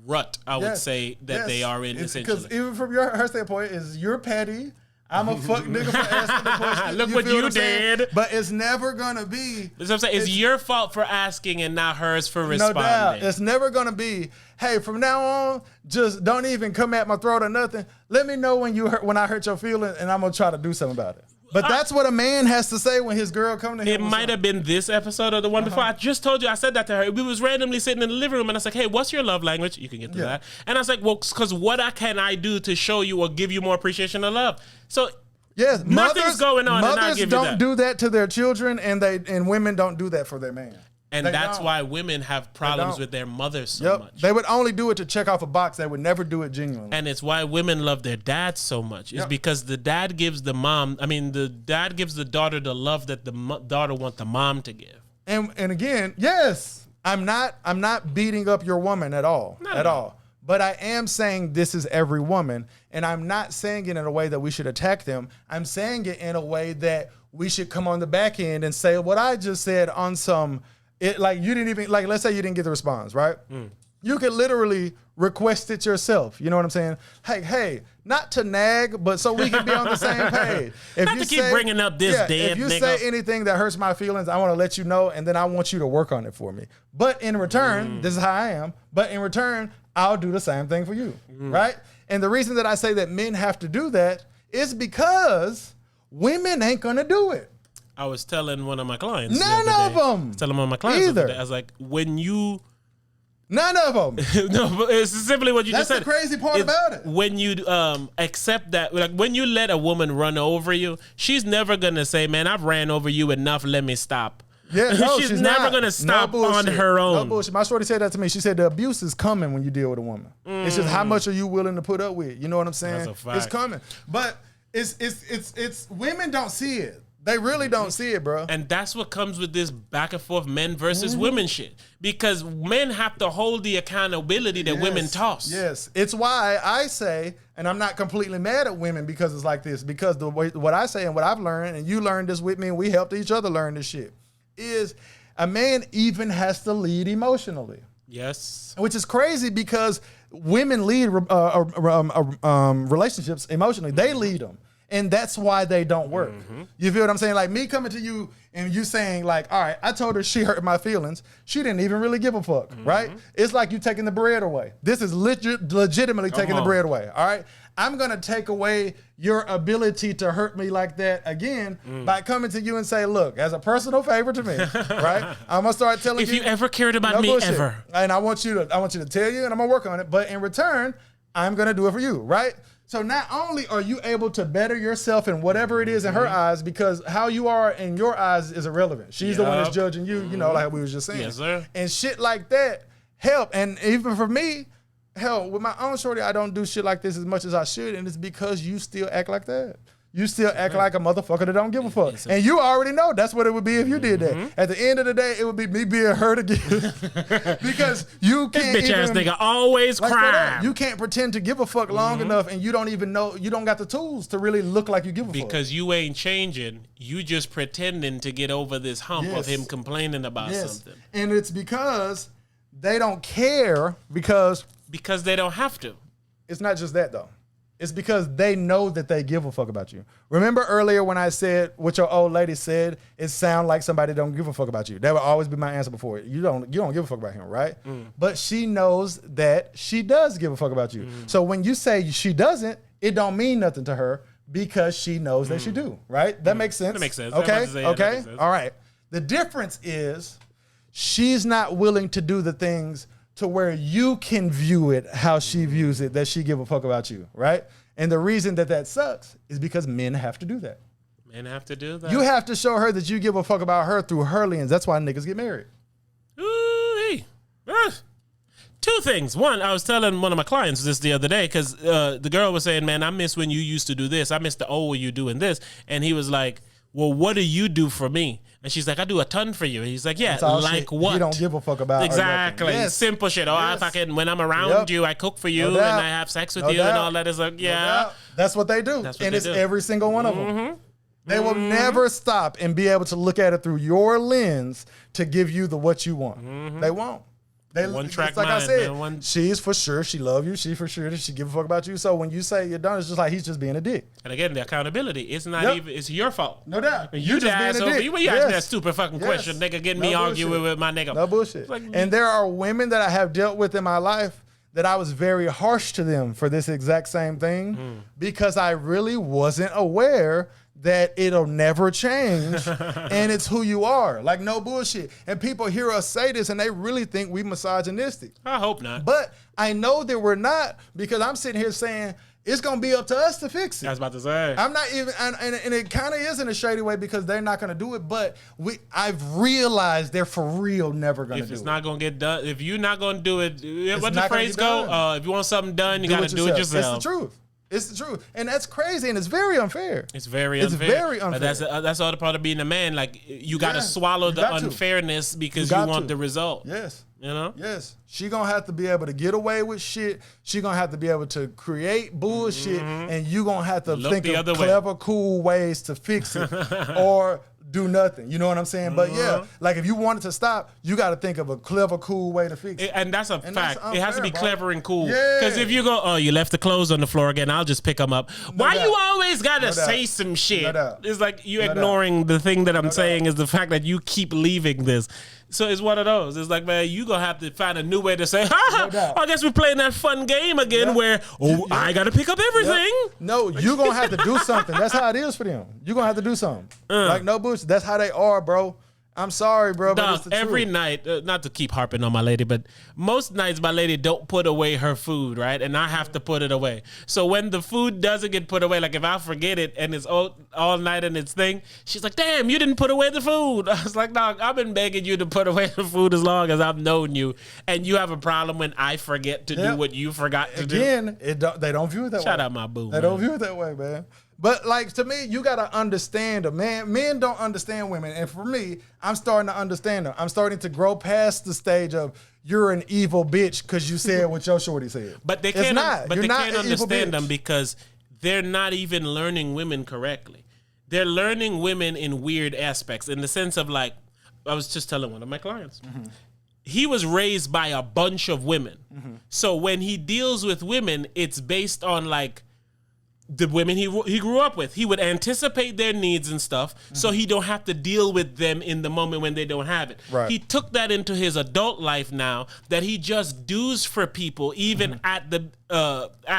rut, I would say, that they are in, essentially. Because even from her standpoint, is you're petty. I'm a fuck nigga for asking the question. Look what you did. But it's never going to be. That's what I'm saying. It's your fault for asking and not hers for responding. No doubt. It's never going to be, hey, from now on, just don't even come at my throat or nothing. Let me know when I hurt your feelings, and I'm going to try to do something about it. But that's what a man has to say when his girl comes to him. It might have been this episode or the one before. I just told you, I said that to her. We was randomly sitting in the living room, and I was like, hey, what's your love language? You can get to that. And I was like, well, because what can I do to show you or give you more appreciation or love? So yes, nothing's going on. Mothers don't do that to their children, and women don't do that for their man. And that's why women have problems with their mothers so much. They would only do it to check off a box. They would never do it genuinely. And it's why women love their dads so much. It's because the dad gives the daughter the love that the daughter wants the mom to give. And again, yes, I'm not beating up your woman at all. Not at all. But I am saying this is every woman, and I'm not saying it in a way that we should attack them. I'm saying it in a way that we should come on the back end and say what I just said on some. Like you didn't even, like, let's say you didn't get the response, right? You could literally request it yourself. You know what I'm saying? Hey, not to nag, but so we can be on the same page. If not you to keep bringing up this dead If you say anything that hurts my feelings, I want to let you know, and then I want you to work on it for me. But in return, this is how I am, but in return, I'll do the same thing for you, right? And the reason that I say that men have to do that is because women ain't going to do it. I was telling one of my clients. None of them. I was telling one of my clients either. I was like, when you. None of them. No, but it's simply what you just said. That's the crazy part about it. When you accept that, like when you let a woman run over you, she's never going to say, man, I've ran over you enough. Let me stop. Yeah, no, she's never going to stop on her own. No bullshit. My shorty said that to me. She said the abuse is coming when you deal with a woman. It's just how much are you willing to put up with? You know what I'm saying? That's a fact. It's coming. But it's women don't see it. They really don't see it, bro. And that's what comes with this back and forth men versus women shit. Because men have to hold the accountability that women toss. Yes. It's why I say, and I'm not completely mad at women because it's like this, because the way what I say and what I've learned, and you learned this with me, and we helped each other learn this shit, is a man even has to lead emotionally. Yes. Which is crazy because women lead relationships emotionally. They lead them. And that's why they don't work. You feel what I'm saying? Like me coming to you and you saying like, all right, I told her she hurt my feelings. She didn't even really give a fuck, right? It's like you taking the bread away. This is legitimately taking the bread away, all right? I'm going to take away your ability to hurt me like that again by coming to you and say, look, as a personal favor to me, right? I'm going to start telling you. If you ever cared about me, ever. And I want you to tell you, and I'm going to work on it. But in return, I'm going to do it for you, right? So not only are you able to better yourself in whatever it is in her eyes, because how you are in your eyes is irrelevant. She's the one that's judging you, you know, like we was just saying. Yes, sir. And shit like that help. And even for me, hell, with my own shorty, I don't do shit like this as much as I should, and it's because you still act like that. you still act like a motherfucker that don't give a fuck. And you already know that's what it would be if you did that. At the end of the day, it would be me being hurt again. Because you can't This bitch ass nigga always like crying. you can't pretend to give a fuck long enough, and you don't even know, you don't got the tools to really look like you give a fuck. Because you ain't changing. You just pretending to get over this hump of him complaining about something. And it's because they don't care, because they don't have to. it's not just that though. It's because they know that they give a fuck about you. Remember earlier when I said what your old lady said, it sound like somebody don't give a fuck about you. That would always be my answer before. You don't give a fuck about him, right? But she knows that she does give a fuck about you. So when you say she doesn't, it don't mean nothing to her because she knows that she do, right? That makes sense? That makes sense. Okay? That makes sense. All right. The difference is she's not willing to do the things to where you can view it how she views it, that she give a fuck about you, right? And the reason that sucks is because men have to do that. Men have to do that. You have to show her that you give a fuck about her through her lens. That's why niggas get married. Ooh-wee. Two things. One, I was telling one of my clients this the other day because the girl was saying, man, I miss when you used to do this. I miss the old you doing this. And he was like, well, what do you do for me? And she's like, I do a ton for you. And he's like, yeah, like what? You don't give a fuck about. Exactly. Yes. Simple shit. Oh, I when I'm around you, I cook for you and I have sex with you and all that. Is like, yeah. That's what they do. And it's every single one of them. They will never stop and be able to look at it through your lens to give you what you want. They won't. One track like mind, I said, man. she's for sure, she love you. She for sure, she give a fuck about you. So when you say you're done, it's just like he's just being a dick. And again, the accountability, it's not even, it's your fault. No doubt. You just being a dick. You ask me that stupid fucking question, nigga, getting me arguing with my nigga. No bullshit. Like, and there are women that I have dealt with in my life that I was very harsh to them for this exact same thing because I really wasn't aware that it'll never change and it's who you are. Like, no bullshit. And people hear us say this and they really think we misogynistic. I hope not. But I know that we're not, because I'm sitting here saying it's going to be up to us to fix it. I was about to say. I'm not even, and it kind of is in a shady way because they're not going to do it, but I've realized they're for real never going to do it. If it's not going to get done, if you're not going to do it, what the not gonna phrase get go? done. If you want something done, you got to do it yourself. It's the truth. It's the truth. And that's crazy, and it's very unfair. It's very unfair. It's very unfair. But that's all the part of being a man. Like, you got to swallow the unfairness because you want the result. Yes. You know? Yes. She going to have to be able to get away with shit. She going to have to be able to create bullshit, and you going to have to think of clever, cool ways to fix it or do nothing. You know what I'm saying? But yeah, like if you want it to stop, you got to think of a clever, cool way to fix it. And that's a fact. Unfair, it has to be clever and cool. Yeah. Because if you go, oh, you left the clothes on the floor again, I'll just pick them up. Why you always got to say some shit? It's like you ignoring the thing that I'm saying is the fact that you keep leaving this. So it's one of those. It's like, man, you going to have to find a new way to say, I guess we're playing that fun game again where, I got to pick up everything. No, you're going to have to do something. That's how it is for them. You're going to have to do something. Like, no bullshit. That's how they are, bro. I'm sorry, bro, but it's the every truth. night, not to keep harping on my lady, but most nights my lady don't put away her food, right? And I have to put it away. So when the food doesn't get put away, like if I forget it and it's all night and it's thing, she's like, damn, you didn't put away the food. I was like, dog, I've been begging you to put away the food as long as I've known you. And you have a problem when I forget to do what you forgot to do. Again, they don't view it that way. Shout out my boo, They don't view it that way, man. But like, to me, you got to understand them, man. Men don't understand women. And for me, I'm starting to understand them. I'm starting to grow past the stage of you're an evil bitch because you said what your shorty said. But they can't, understand them because they're not even learning women correctly. They're learning women in weird aspects, in the sense of, like, I was just telling one of my clients. He was raised by a bunch of women. So when he deals with women, it's based on, like, the women he grew up with. He would anticipate their needs and stuff, so he don't have to deal with them in the moment when they don't have it. Right. He took that into his adult life now, that he just does for people, even at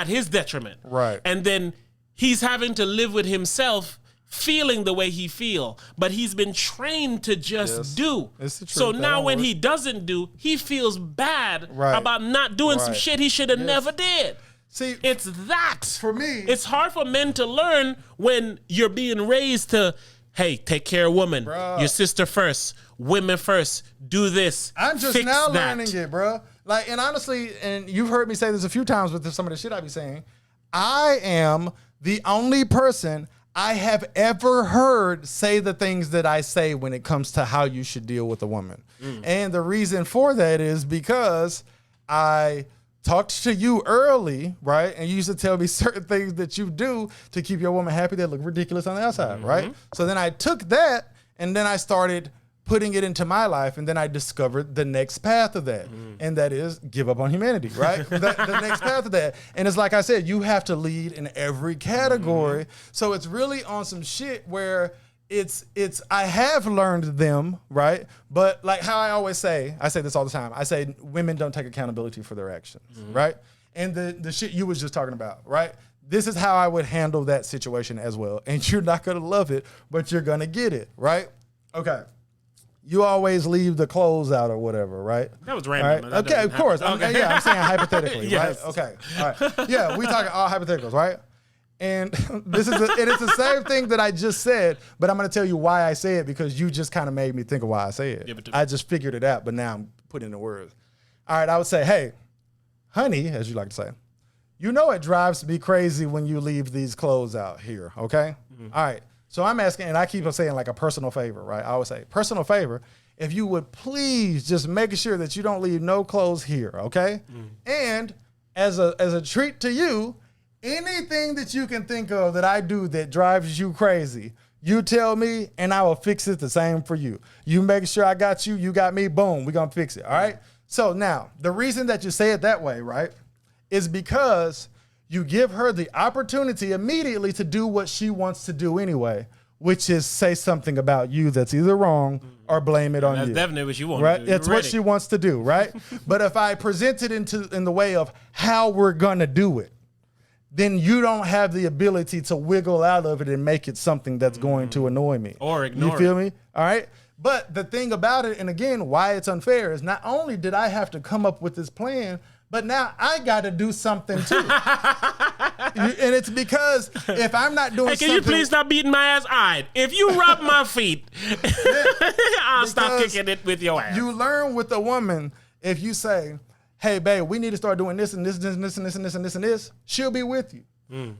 his detriment. Right. And then he's having to live with himself, feeling the way he feel, but he's been trained to just do. It's the truth. So now when he doesn't do, he feels bad about not doing some shit he should have never did. See, it's that. For me, it's hard for men to learn when you're being raised to, hey, take care of women. Bruh. Your sister first, women first, do this. I'm just fix now that. learning it, bro. Like, and honestly, and you've heard me say this a few times with some of the shit I be saying, I am the only person I have ever heard say the things that I say when it comes to how you should deal with a woman. And the reason for that is because I talked to you early, right? And you used to tell me certain things that you do to keep your woman happy that look ridiculous on the outside, right? So then I took that and then I started putting it into my life, and then I discovered the next path of that, and that is give up on humanity, right? the next path of that. And it's like I said, you have to lead in every category. So it's really on some shit where it's I have learned them, right? But like how I always say, I say this all the time, I say women don't take accountability for their actions, right? And the shit you was just talking about, right? This is how I would handle that situation as well. And you're not gonna love it, but you're gonna get it, right? Okay. You always leave the clothes out or whatever, right? That was random. Right? Okay, of course. Okay. I'm saying hypothetically, Yes. right? Okay. All right. Yeah, we talking all hypotheticals, right? And this is it's the same thing that I just said, but I'm going to tell you why I say it because you just kind of made me think of why I say it. Give it to me. I just figured it out, but now I'm putting it in words. All right, I would say, hey, honey, as you like to say, you know it drives me crazy when you leave these clothes out here, okay? All right. So I'm asking, and I keep on saying like a personal favor, right? I always say, personal favor, if you would please just make sure that you don't leave no clothes here, okay? And as a treat to you, anything that you can think of that I do that drives you crazy, you tell me and I will fix it the same for you. You make sure I got you, you got me, boom, we're gonna fix it, all right? So now, the reason that you say it that way, right, is because you give her the opportunity immediately to do what she wants to do anyway, which is say something about you that's either wrong or blame it on you. That's definitely what you want right? to do. It's what she wants to do, right? But if I present it in the way of how we're gonna do it, then you don't have the ability to wiggle out of it and make it something that's going to annoy me. Or ignore You feel me? All right? But the thing about it, and again, why it's unfair is not only did I have to come up with this plan, but now I got to do something too. And it's because if I'm not doing something... Hey, can you please stop beating my ass? All right. If you rub my feet, I'll stop kicking it with your ass. You learn with a woman, if you say, hey, babe, we need to start doing this and this and this and this and this and this and this, she'll be with you.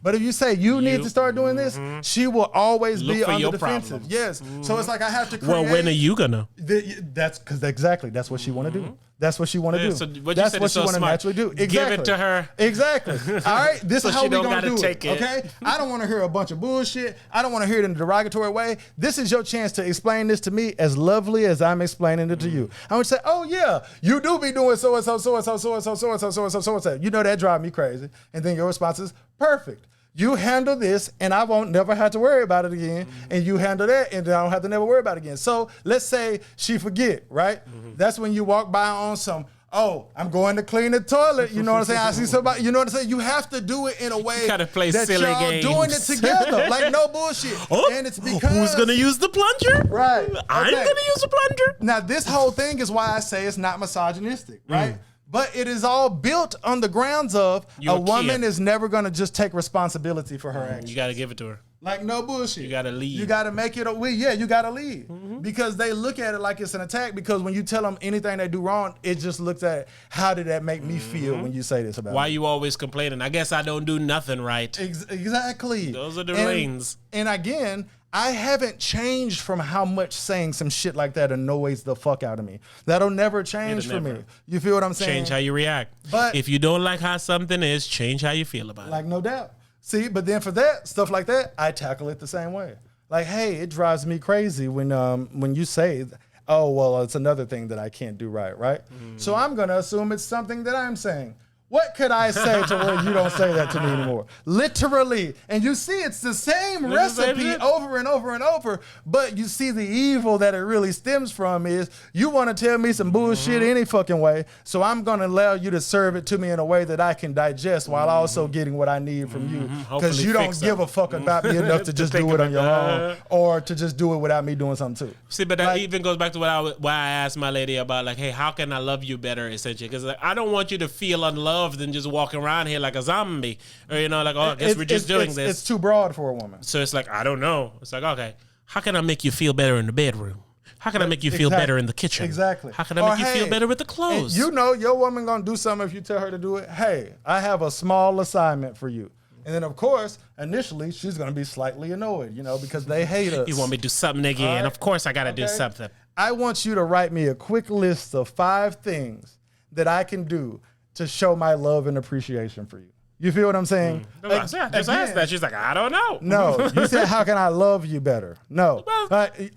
But if you say you need to start doing this, she will always Look be for on the your defensive. problems. Yes. So it's like I have to create... Well, when are you gonna? That's because exactly that's what she want to do. That's what she want to do. So what you That's said what is she so want to smart. naturally do. Exactly. Give it to her. Exactly. All right. This So is how she we don't gonna gotta do take it. Okay. I don't want to hear a bunch of bullshit. I don't want to hear it in a derogatory way. This is your chance to explain this to me as lovely as I'm explaining it to you. I would say, oh yeah, you do be doing so and so, so and so, so and so, so and so, so and so, so and so. You know that drive me crazy. And then your response is perfect. You handle this, and I won't never have to worry about it again. And you handle that, and then I don't have to never worry about it again. So let's say she forget, right? That's when you walk by on some, oh, I'm going to clean the toilet. You know what I'm saying? I see somebody, you know what I'm saying? You have to do it in a way gotta play that silly y'all games. doing it together. Like no bullshit. Oh, and it's because... who's gonna use the plunger? Right. I'm Okay. gonna use the plunger. Now, this whole thing is why I say it's not misogynistic, right? But it is all built on the grounds of You're a a woman kid. is never going to just take responsibility for her actions. You gotta give it to her. Like no bullshit. You gotta lead. You gotta make it you gotta lead. Because they look at it like it's an attack, because when you tell them anything they do wrong, it just looks at how did that make me feel when you say this about Why me. you always complaining? I guess I don't do nothing right. Exactly. Those are the lanes. And again, I haven't changed from how much saying some shit like that annoys the fuck out of me. That'll never change It'll for never. me. You feel what I'm saying? Change how you react. But- if you don't like how something is, change how you feel about it. Like, no doubt. See, but then for that, stuff like that, I tackle it the same way. Like, hey, it drives me crazy when you say, oh, well, it's another thing that I can't do right? So I'm going to assume it's something that I'm saying. What could I say to where you don't say that to me anymore? Literally. And you see, it's the same It's the same recipe shit. over and over and over, but you see the evil that it really stems from is you want to tell me some bullshit any fucking way, so I'm going to allow you to serve it to me in a way that I can digest while also getting what I need from you. Because Hopefully you don't fix give them. a fuck about me enough to just think do it on of your it. own or to just do it without me doing something too. See, but that Like- even goes back to why I asked my lady about, like, hey, how can I love you better, essentially? Because like, I don't want you to feel unloved and just walking around here like a zombie. Or, you know, like, oh, I guess we're just doing this. It's too broad for a woman. So it's like, I don't know. It's like, okay, how can I make you feel better in the bedroom? How can I make you feel Exactly. better in the kitchen? Exactly. How can I Or, make you feel hey, better with the clothes? and you know your woman gonna do something if you tell her to do it. Hey, I have a small assignment for you. And then, of course, initially, she's going to be slightly annoyed, because they hate us. You want me to do something again? Right? Of course I got to do something. I want you to write me a quick list of 5 things that I can do to show my love and appreciation for you. You feel what I'm saying? Just ask that. She's like, I don't know. No. You said, how can I love you better? No.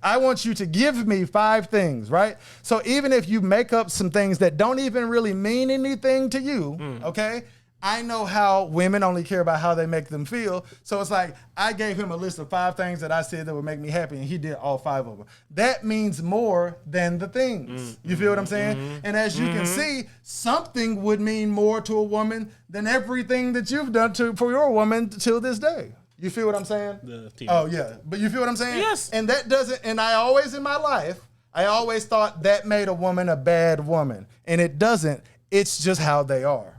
I want you to give me 5 things, right? So even if you make up some things that don't even really mean anything to you, okay? I know how women only care about how they make them feel. So it's like, I gave him a list of 5 things that I said that would make me happy, and he did all 5 of them. That means more than the things. You feel what I'm saying? And as you can see, something would mean more to a woman than everything that you've done for your woman till this day. You feel what I'm saying? Oh, yeah. But you feel what I'm saying? Yes. And that doesn't, and I always in my life, I always thought that made a woman a bad woman. And it doesn't. It's just how they are.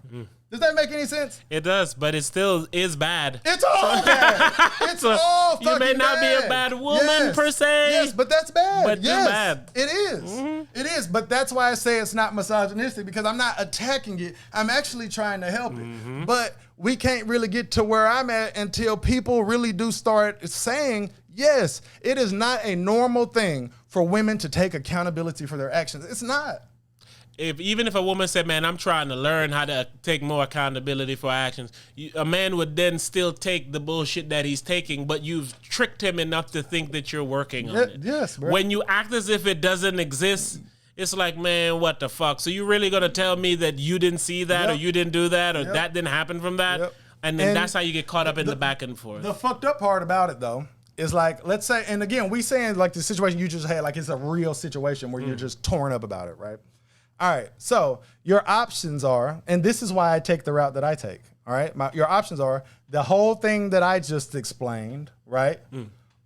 Does that make any sense? It does, but it still is bad. It's all bad. It's all fucking bad. You may not be a bad woman per se. Yes, but that's bad. But yes, bad. It is. It is. But that's why I say it's not misogynistic, because I'm not attacking it. I'm actually trying to help it. But we can't really get to where I'm at until people really do start saying, yes, it is not a normal thing for women to take accountability for their actions. It's not. Even if a woman said, man, I'm trying to learn how to take more accountability for actions, a man would then still take the bullshit that he's taking, but you've tricked him enough to think that you're working on it. Yes, bro. When you act as if it doesn't exist, it's like, man, what the fuck? So you really going to tell me that you didn't see that or you didn't do that or that didn't happen from that? And then that's how you get caught up in the back and forth. The fucked up part about it, though, is like, let's say, and again, we saying like the situation you just had, like it's a real situation where you're just torn up about it, right? All right, so your options are, and this is why I take the route that I take, all right? Your options are the whole thing that I just explained, right?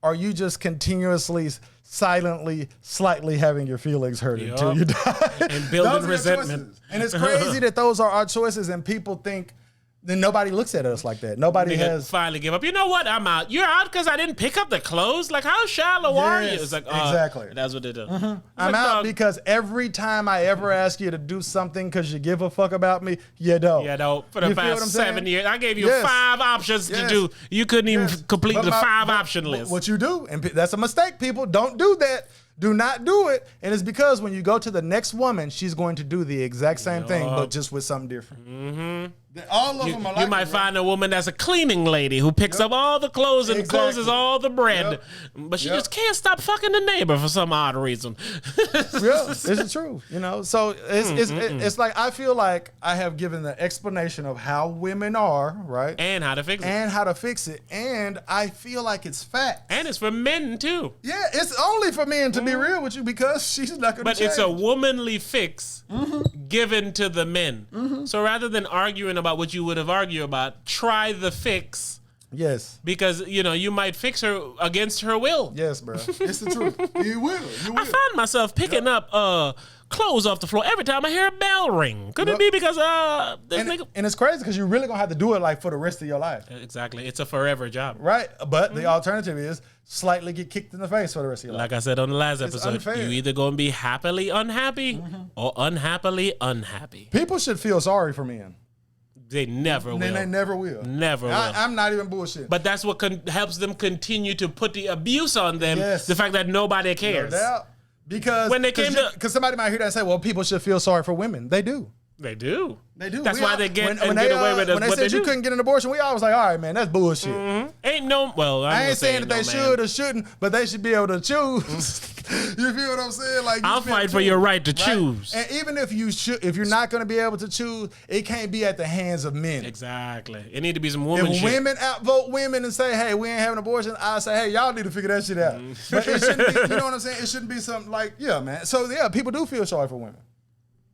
Or you just continuously, silently, slightly having your feelings hurt until you die. And building resentment. And it's crazy that those are our choices, and people think, then nobody looks at us like that. Nobody has finally give up. You know what? I'm out. You're out because I didn't pick up the clothes. Like, how shallow are you? It's like, exactly. That's what they do. I'm out because every time I ever ask you to do something because you give a fuck about me, you don't. You don't. For the past 7 years, I gave you 5 options to do. You couldn't even complete the 5 option list. What you do, and that's a mistake, people. Don't do that. Do not do it. And it's because when you go to the next woman, she's going to do the exact same thing, but just with something different. All of them are like you might find a woman that's a cleaning lady who picks up all the clothes and closes all the bread, but she just can't stop fucking the neighbor for some odd reason. It's true, So it's like I feel like I have given the explanation of how women are, right, and how to fix it, and I feel like it's fact, and it's for men too. Yeah, it's only for men to be real with you because she's not going to. But it's a womanly fix given to the men. So rather than arguing about what you would have argued about, try the fix. Yes. Because, you might fix her against her will. Yes, bro. It's the truth. You will. I find myself picking up clothes off the floor every time I hear a bell ring. Could it be because and it's crazy because you're really going to have to do it like for the rest of your life. Exactly. It's a forever job. Right. But the alternative is slightly get kicked in the face for the rest of your life. Like I said on the last episode, unfair. you either going to be happily unhappy or unhappily unhappy. People should feel sorry for men. They never will. They never will. Never will. I'm not even bullshitting. But that's what helps them continue to put the abuse on them. Yes. The fact that nobody cares. No doubt. Because when they came because somebody might hear that and say, well, people should feel sorry for women. They do. They do. They do. That's why they get away with it. When they said you couldn't get an abortion, we always like, all right, man, that's bullshit. Ain't no. Well, I ain't saying that they should or shouldn't, but they should be able to choose. You feel what I'm saying? Like, I'll fight for your right to choose. And even if you're not going to be able to choose, it can't be at the hands of men. Exactly. It need to be some woman shit. If women outvote women and say, hey, we ain't having an abortion, I say, hey, y'all need to figure that shit out. But it shouldn't be. You know what I'm saying? It shouldn't be something like, yeah, man. So yeah, people do feel sorry for women.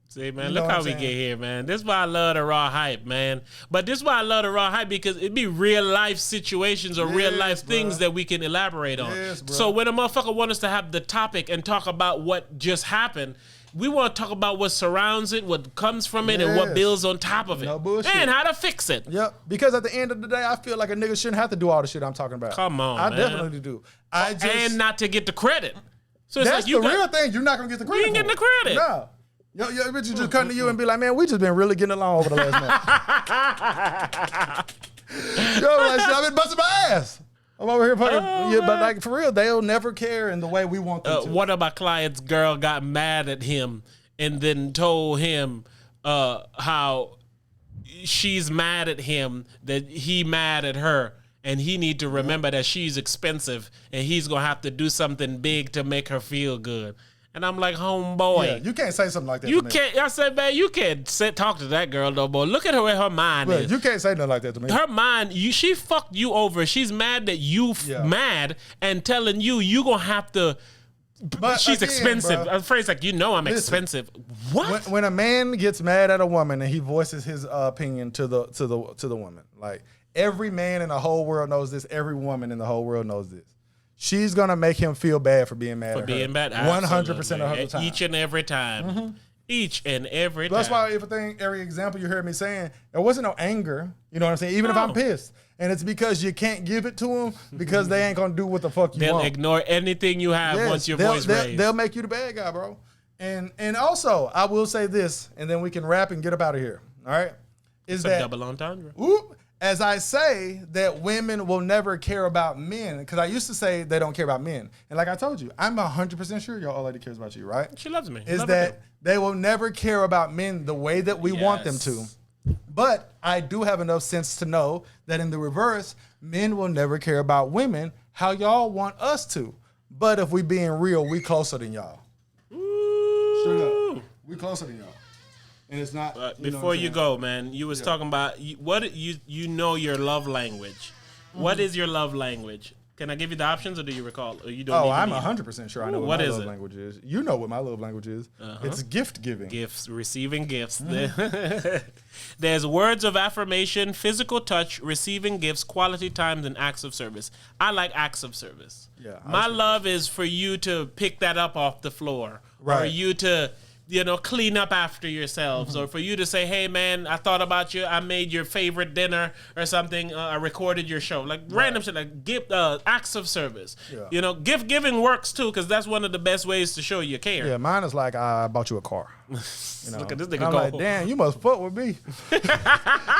See, man, look how we get here, man. This is why I love the Raw Hype, man. But this is why I love the Raw Hype, because it be real life situations or real life things that we can elaborate on. Yes, bro. So when a motherfucker want us to have the topic and talk about what just happened, we want to talk about what surrounds it, what comes from it, and what builds on top of it. No bullshit. And how to fix it. Yep. Because at the end of the day, I feel like a nigga shouldn't have to do all the shit I'm talking about. Come on, I man. definitely do. And not to get the credit. So it's that's like the real thing. You're not going to get the credit. You ain't getting the credit. No. Yo, Richard just come to you and be like, man, we just been really getting along over the last month. Yo, like, I've been busting my ass. I'm over here fucking, but like for real, they'll never care in the way we want them to. One of my clients' girl got mad at him and then told him how she's mad at him, that he mad at her, and he need to remember that she's expensive and he's gonna have to do something big to make her feel good. And I'm like, homeboy, Yeah, you can't say something like that. you to me. can't. I said, man, you can't talk to that girl no more. Look at her where her mind Look, is. you can't say nothing like that to me. Her mind, she fucked you over. She's mad that you mad and telling you gonna have to. But she's again, expensive. bro, A phrase like, I'm listen, expensive. What? when a man gets mad at a woman and he voices his opinion to the woman, like every man in the whole world knows this. Every woman in the whole world knows this. She's gonna make him feel bad for being mad. For being bad, 100% of the time. Each and every time. Each and every time. That's why every example you heard me saying, there wasn't no anger. You know what I'm saying? Even if I'm pissed. And it's because you can't give it to them because they ain't gonna do what the fuck you They'll want. ignore anything you have once your voice raised. They'll make you the bad guy, bro. And also, I will say this, and then we can wrap and get up out of here. All right? Is It's a that double entendre. as I say that women will never care about men, because I used to say they don't care about men. And like I told you, I'm 100% sure your old lady cares about you, right? She loves me. Is Love her that too. they will never care about men the way that we want them to. But I do have enough sense to know that in the reverse, men will never care about women how y'all want us to. But if we being real, we closer than y'all. Straight up. We closer than y'all. And it's not. Before you go, man, you was talking about what you know your love language. What is your love language? Can I give you the options, or do you recall? Or you don't? Oh, I'm 100% sure I know what my is love it? language is. You know what my love language is. It's gift giving. Gifts, receiving gifts. There's words of affirmation, physical touch, receiving gifts, quality times, and acts of service. I like acts of service. Yeah, My love is for you to pick that up off the floor, or Right. you to clean up after yourselves, or for you to say, hey, man, I thought about you. I made your favorite dinner or something. I recorded your show. Like random shit, like gift, acts of service. Yeah. Gift giving works too, because that's one of the best ways to show you care. Yeah, mine is like I bought you a car. Look at this nigga I'm go. like, damn, you must fuck with me. That's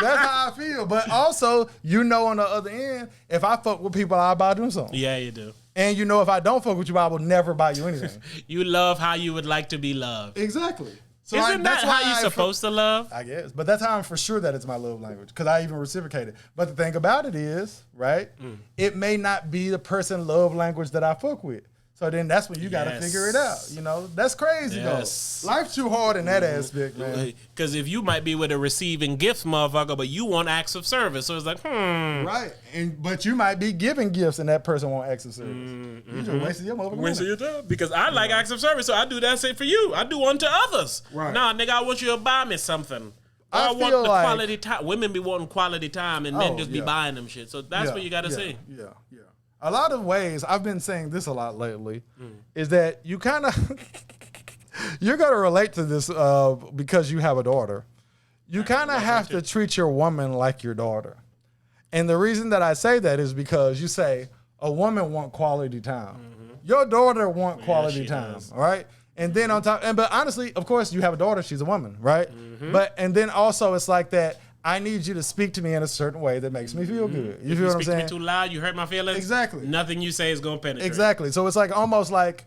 how I feel. But also, on the other end, if I fuck with people, I'll buy them something. Yeah, you do. And if I don't fuck with you, I will never buy you anything. You love how you would like to be loved. Exactly. So Isn't that how you're supposed to love? I guess. But that's how I'm for sure that it's my love language, because I even reciprocate it. But the thing about it is, right, it may not be the person love language that I fuck with. So then that's when you got to figure it out. That's crazy, Yes. though. Life's too hard in that aspect, man. Because if you might be with a receiving gifts motherfucker, but you want acts of service. So it's like, Right. But you might be giving gifts and that person won't acts of service. You just wasted your motherfucking Wasting money. your time. Because I like acts of service, so I do that same for you. I do one to others. Right. Nah, nigga, I want you to buy me something. I want feel the like- quality time. Women be wanting quality time, and men just be buying them shit. So that's what you got to see. Yeah. A lot of ways, I've been saying this a lot lately, is that you kind of, you're going to relate to this because you have a daughter. You kind of have to treat your woman like your daughter. And the reason that I say that is because you say a woman want quality time. Your daughter want quality time, does. all right? And then on top, but honestly, of course, you have a daughter, she's a woman, right? And then also it's like that, I need you to speak to me in a certain way that makes me feel good. You feel what I'm Speak to me saying? too loud, you hurt my feelings. Exactly. Nothing you say is going to penetrate. Exactly. So it's like almost like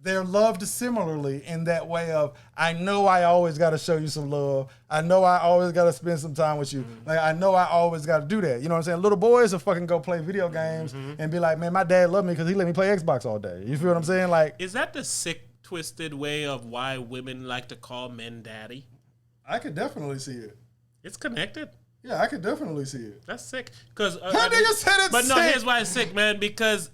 they're loved similarly in that way of, I know I always got to show you some love. I know I always got to spend some time with you. Like, I know I always got to do that. You know what I'm saying? Little boys will fucking go play video games and be like, man, my dad loved me because he let me play Xbox all day. You feel what I'm saying? Like, Is that the sick, twisted way of why women like to call men daddy? I could definitely see it. It's connected. Yeah, I could definitely see it. That's sick. Cause That nigga said it's But no, sick. here's why it's sick, man. Because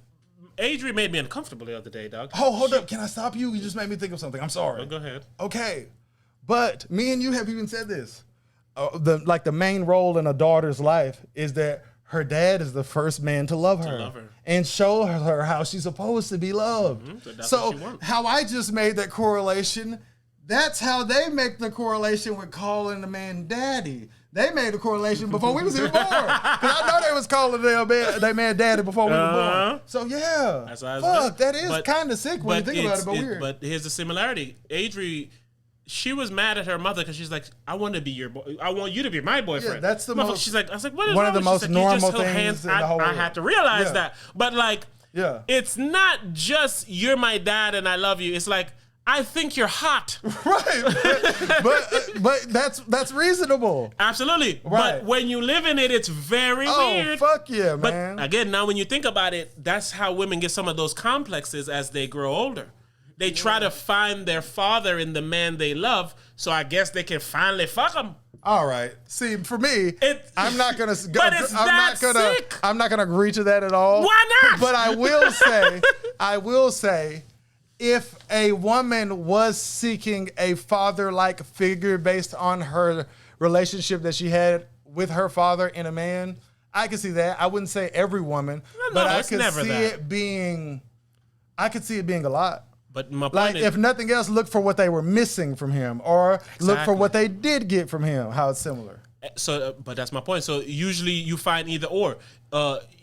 Adri made me uncomfortable the other day, dog. Oh, hold up. Can I stop you? You just made me think of something. I'm sorry. Oh, go ahead. Okay, but me and you have even said this. The main role in a daughter's life is that her dad is the first man to love her, and show her how she's supposed to be loved. So that's what she wants. how I just made that correlation, that's how they make the correlation with calling the man daddy. They made the correlation before we was even born. Because I know they was calling their man daddy before we were born. So yeah, That's how it's fuck, done. that is kind of sick when you think about it, but weird. But here's the similarity. Adri she was mad at her mother because she's like, I want to be your boy. I want you to be my boyfriend. Yeah, that's the most. She's like, I was like, what is one wrong of the with most you? She's like, normal you just hold things hands. in the whole I world. had to realize Yeah. that, but like, Yeah. it's not just you're my dad and I love you. It's like, I think you're hot. Right. But that's reasonable. Absolutely. Right. But when you live in it, it's very weird. Fuck yeah, But man. again, now when you think about it, that's how women get some of those complexes as they grow older. They try to find their father in the man they love, so I guess they can finally fuck him. All right. See, for me, I'm not gonna. But it's sick. I'm not gonna agree to that at all. Why not? But I will say, if a woman was seeking a father-like figure based on her relationship that she had with her father in a man, I could see that. I wouldn't say every woman, but I could see it being. I could see it being a lot. But my point Like, is, if nothing else, look for what they were missing from him, or look for what they did get from him. How it's similar. so, but that's my point. So usually you find either or.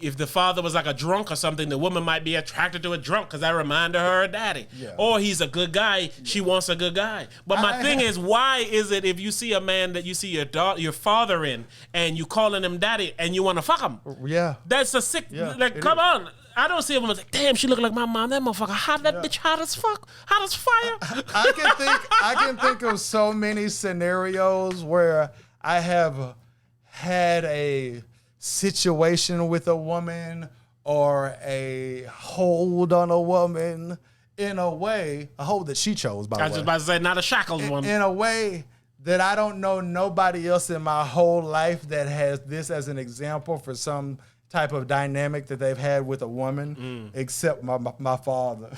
If the father was like a drunk or something, the woman might be attracted to a drunk because that reminded her of daddy. Yeah. Or he's a good guy, she wants a good guy. But my thing is, why is it if you see a man that you see your father in and you calling him daddy and you want to fuck him? Yeah. That's a sick. Yeah, like, come on. I don't see a woman like, damn, she look like my mom. That motherfucker hot. That bitch hot as fuck. Hot as fire. I can think of so many scenarios where I have had a situation with a woman or a hold on a woman in a way, a hold that she chose, by the way. I was just about to say, not a shackled one. In a way that I don't know nobody else in my whole life that has this as an example for some type of dynamic that they've had with a woman, except my father.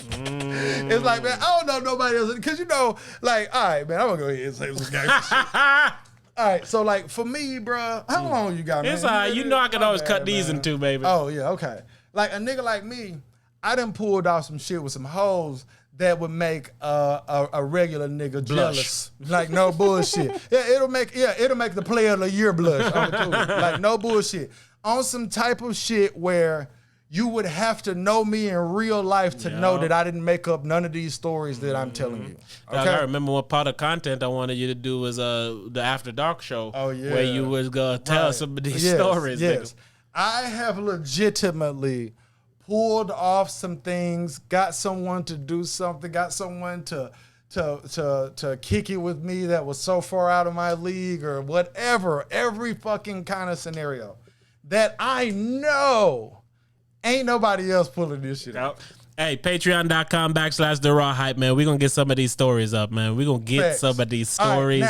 It's like, man, I don't know nobody else. Because, like, all right, man, I'm going to go ahead and say some gangster shit. All right, so, like, for me, bro, how long you got, man? It's all right. You know I can always cut these in two, baby. Oh, yeah, okay. Like, a nigga like me, I done pulled off some shit with some hoes that would make a regular nigga jealous. Like, no bullshit. It'll make the player of the year blush. Like, no bullshit. On some type of shit where you would have to know me in real life to know that I didn't make up none of these stories that I'm telling you. Okay? I remember what part of content I wanted you to do was the After Dark show. Oh, yeah. Where you was going to tell some of these stories. Yes. Nigga. I have legitimately pulled off some things, got someone to do something, got someone to kick it with me that was so far out of my league or whatever, every fucking kind of scenario that I know ain't nobody else pulling this shit out. Hey, patreon.com/the Raw Hype, man. We're going to get some of these stories up, man. We're going to get some of these stories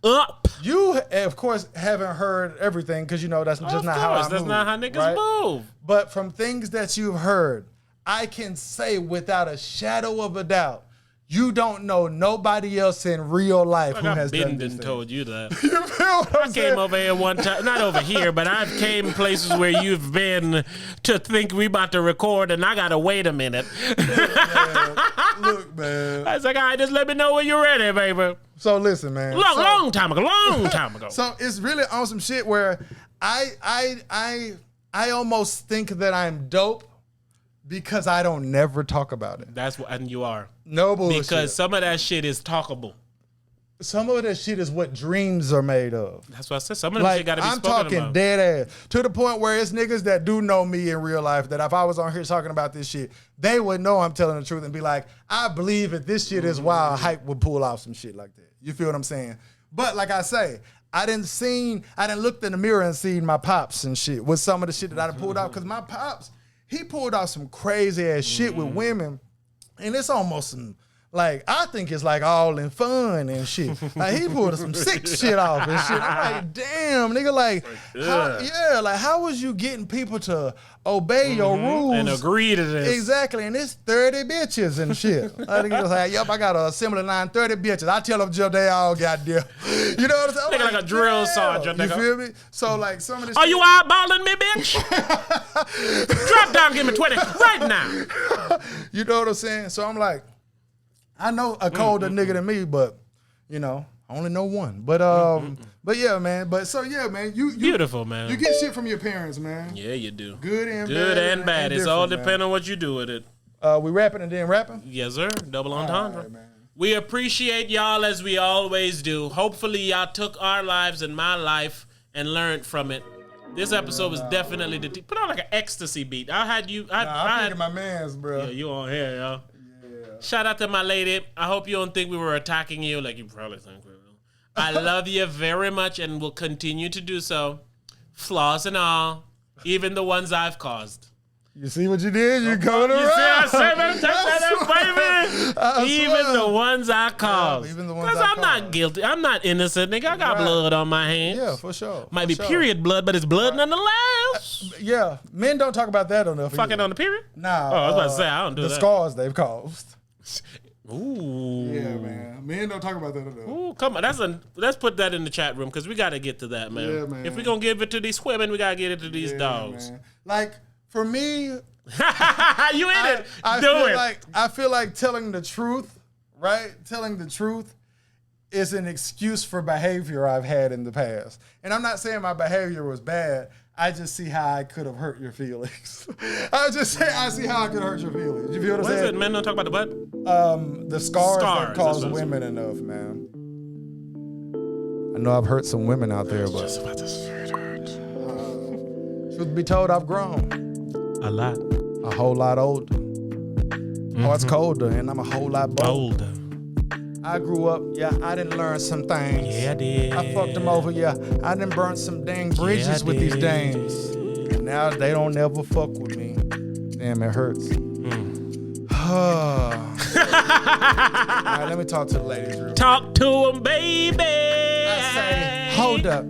up. You, of course, haven't heard everything because, that's just not how I move. That's not how niggas move. But from things that you've heard, I can say without a shadow of a doubt, you don't know nobody else in real life who has done this. Told you that. You feel what I'm saying? Came over here one time, not over here, but I've came places where you've been to think we about to record, and I gotta wait a minute. Look, man. I was like, all right, just let me know when you're ready, baby. So listen, man. Long time ago. So it's really on some shit where I almost think that I'm dope because I don't never talk about it. That's what, and you are. No bullshit. Because some of that shit is talkable. Some of that shit is what dreams are made of. That's what I said. Some of that shit got to be spoken about. I'm talking dead ass. To the point where it's niggas that do know me in real life that if I was on here talking about this shit, they would know I'm telling the truth and be like, I believe that this shit is wild. Hype would pull off some shit like that. You feel what I'm saying? But like I say, I didn't look in the mirror and seen my pops and shit with some of the shit that I done pulled off. Because my pops, he pulled off some crazy ass shit with women. And it's almost some, like, I think it's like all in fun and shit. Like, he pulled some sick shit off and shit. I'm like, damn, nigga, like, how was you getting people to obey your rules? And agree to this. Exactly, and it's 30 bitches and shit. I think it's like, yep, I got a assembly line, 30 bitches. I tell them, Joe, they all goddamn. You know what I'm saying? Nigga like a drill sergeant. You feel me? So, like, some of this Are you eyeballing me, bitch? Drop down, give me 20 right now. You know what I'm saying? So I'm like, I know a colder nigga than me, but I only know one. But yeah, man. But so yeah, man. You beautiful, man. You get shit from your parents, man. Yeah, you do. Good and bad. It's all depending on what you do with it. We rapping and then rapping? Yes, sir. Double entendre. All right, man. We appreciate y'all as we always do. Hopefully y'all took our lives and my life and learned from it. This episode was definitely put on like an ecstasy beat. I had you. I'm thinking my man's, bro. Yeah, you on here, yo. Yeah. Shout out to my lady. I hope you don't think we were attacking you like you probably think we will. I love you very much and will continue to do so. Flaws and all, even the ones I've caused. You see what you did? You're coming around. You see I say, man, take that up, baby. Even the ones I caused. Even the ones Because I'm not guilty. I'm not innocent, nigga. I got blood on my hands. Yeah, for sure. Might be period blood, but it's blood nonetheless. Yeah, men don't talk about that enough. Fucking on the period? Nah. Oh, I was about to say, I don't do the that. The scars they've caused. Ooh. Yeah, man. Men don't talk about that enough. Ooh, come on. Let's put that in the chat room because we got to get to that, man. Yeah, man. If we're going to give it to these women, we got to get it to these dogs. Man. Like, for me... you in it. Do it. I feel like telling the truth, right? Telling the truth is an excuse for behavior I've had in the past. And I'm not saying my behavior was bad. I just see how I could have hurt your feelings. I see how I could hurt your feelings. You feel what I'm saying? What is it? Men don't talk about the butt? The scars that cause women enough, man. I know I've hurt some women out there, but Just about to say that. truth be told, I've grown. A lot. A whole lot older. Heart's colder, and I'm a whole lot bolder. I grew up, I didn't learn some things. Yeah, I did. I fucked them over, I done burnt some dang bridges with these dames. And now they don't never fuck with me. Damn, it hurts. All right, let me talk to the ladies real quick. Talk to them, baby. I say, hold up,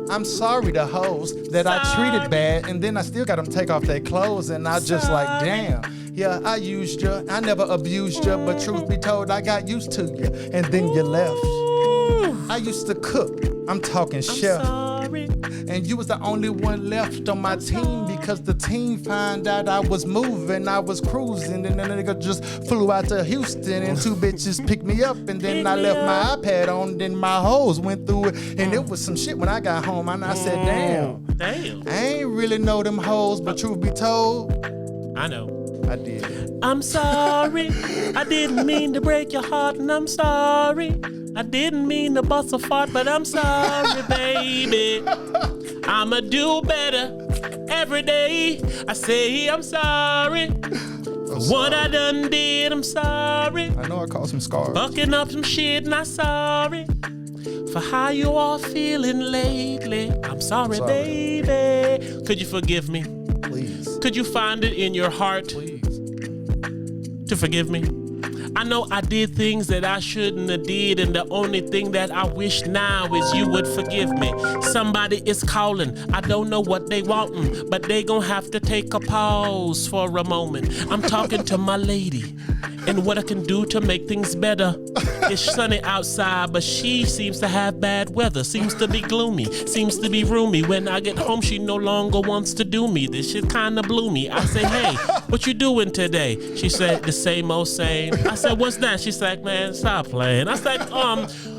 I'm sorry to hoes that I treated bad, and then I still got them take off their clothes, and I just like, damn. Yeah, I used you. I never abused you, but truth be told, I got used to you, and then you left. I used to cook. I'm talking chef. Sorry. And you was the only one left on my team because the team found out I was moving, I was cruising, and then the nigga just flew out to Houston, and two bitches picked me up, and then I left my iPad on, then my hoes went through it, and it was some shit when I got home, and I said, damn. I ain't really know them hoes, but truth be told, I know. I did. I'm sorry. I didn't mean to break your heart, and I'm sorry. I didn't mean to bust a fart, but I'm sorry, baby. I'ma do better every day. I say I'm sorry. What I done did, I'm sorry. I know I caused some scars. Bucking up some shit, and I'm sorry. For how you all feeling lately. I'm sorry, baby. Could you forgive me? Please. Could you find it in your heart to forgive me? I know I did things that I shouldn't have did, and the only thing that I wish now is you would forgive me. Somebody is calling. I don't know what they wantin', but they gon' have to take a pause for a moment. I'm talking to my lady, and what I can do to make things better. It's sunny outside, but she seems to have bad weather. Seems to be gloomy, seems to be roomy. When I get home, she no longer wants to do me. This shit kinda blew me. I say, hey, what you doing today? She said, the same old same. I said, what's that? She's like, man, stop playing. I said,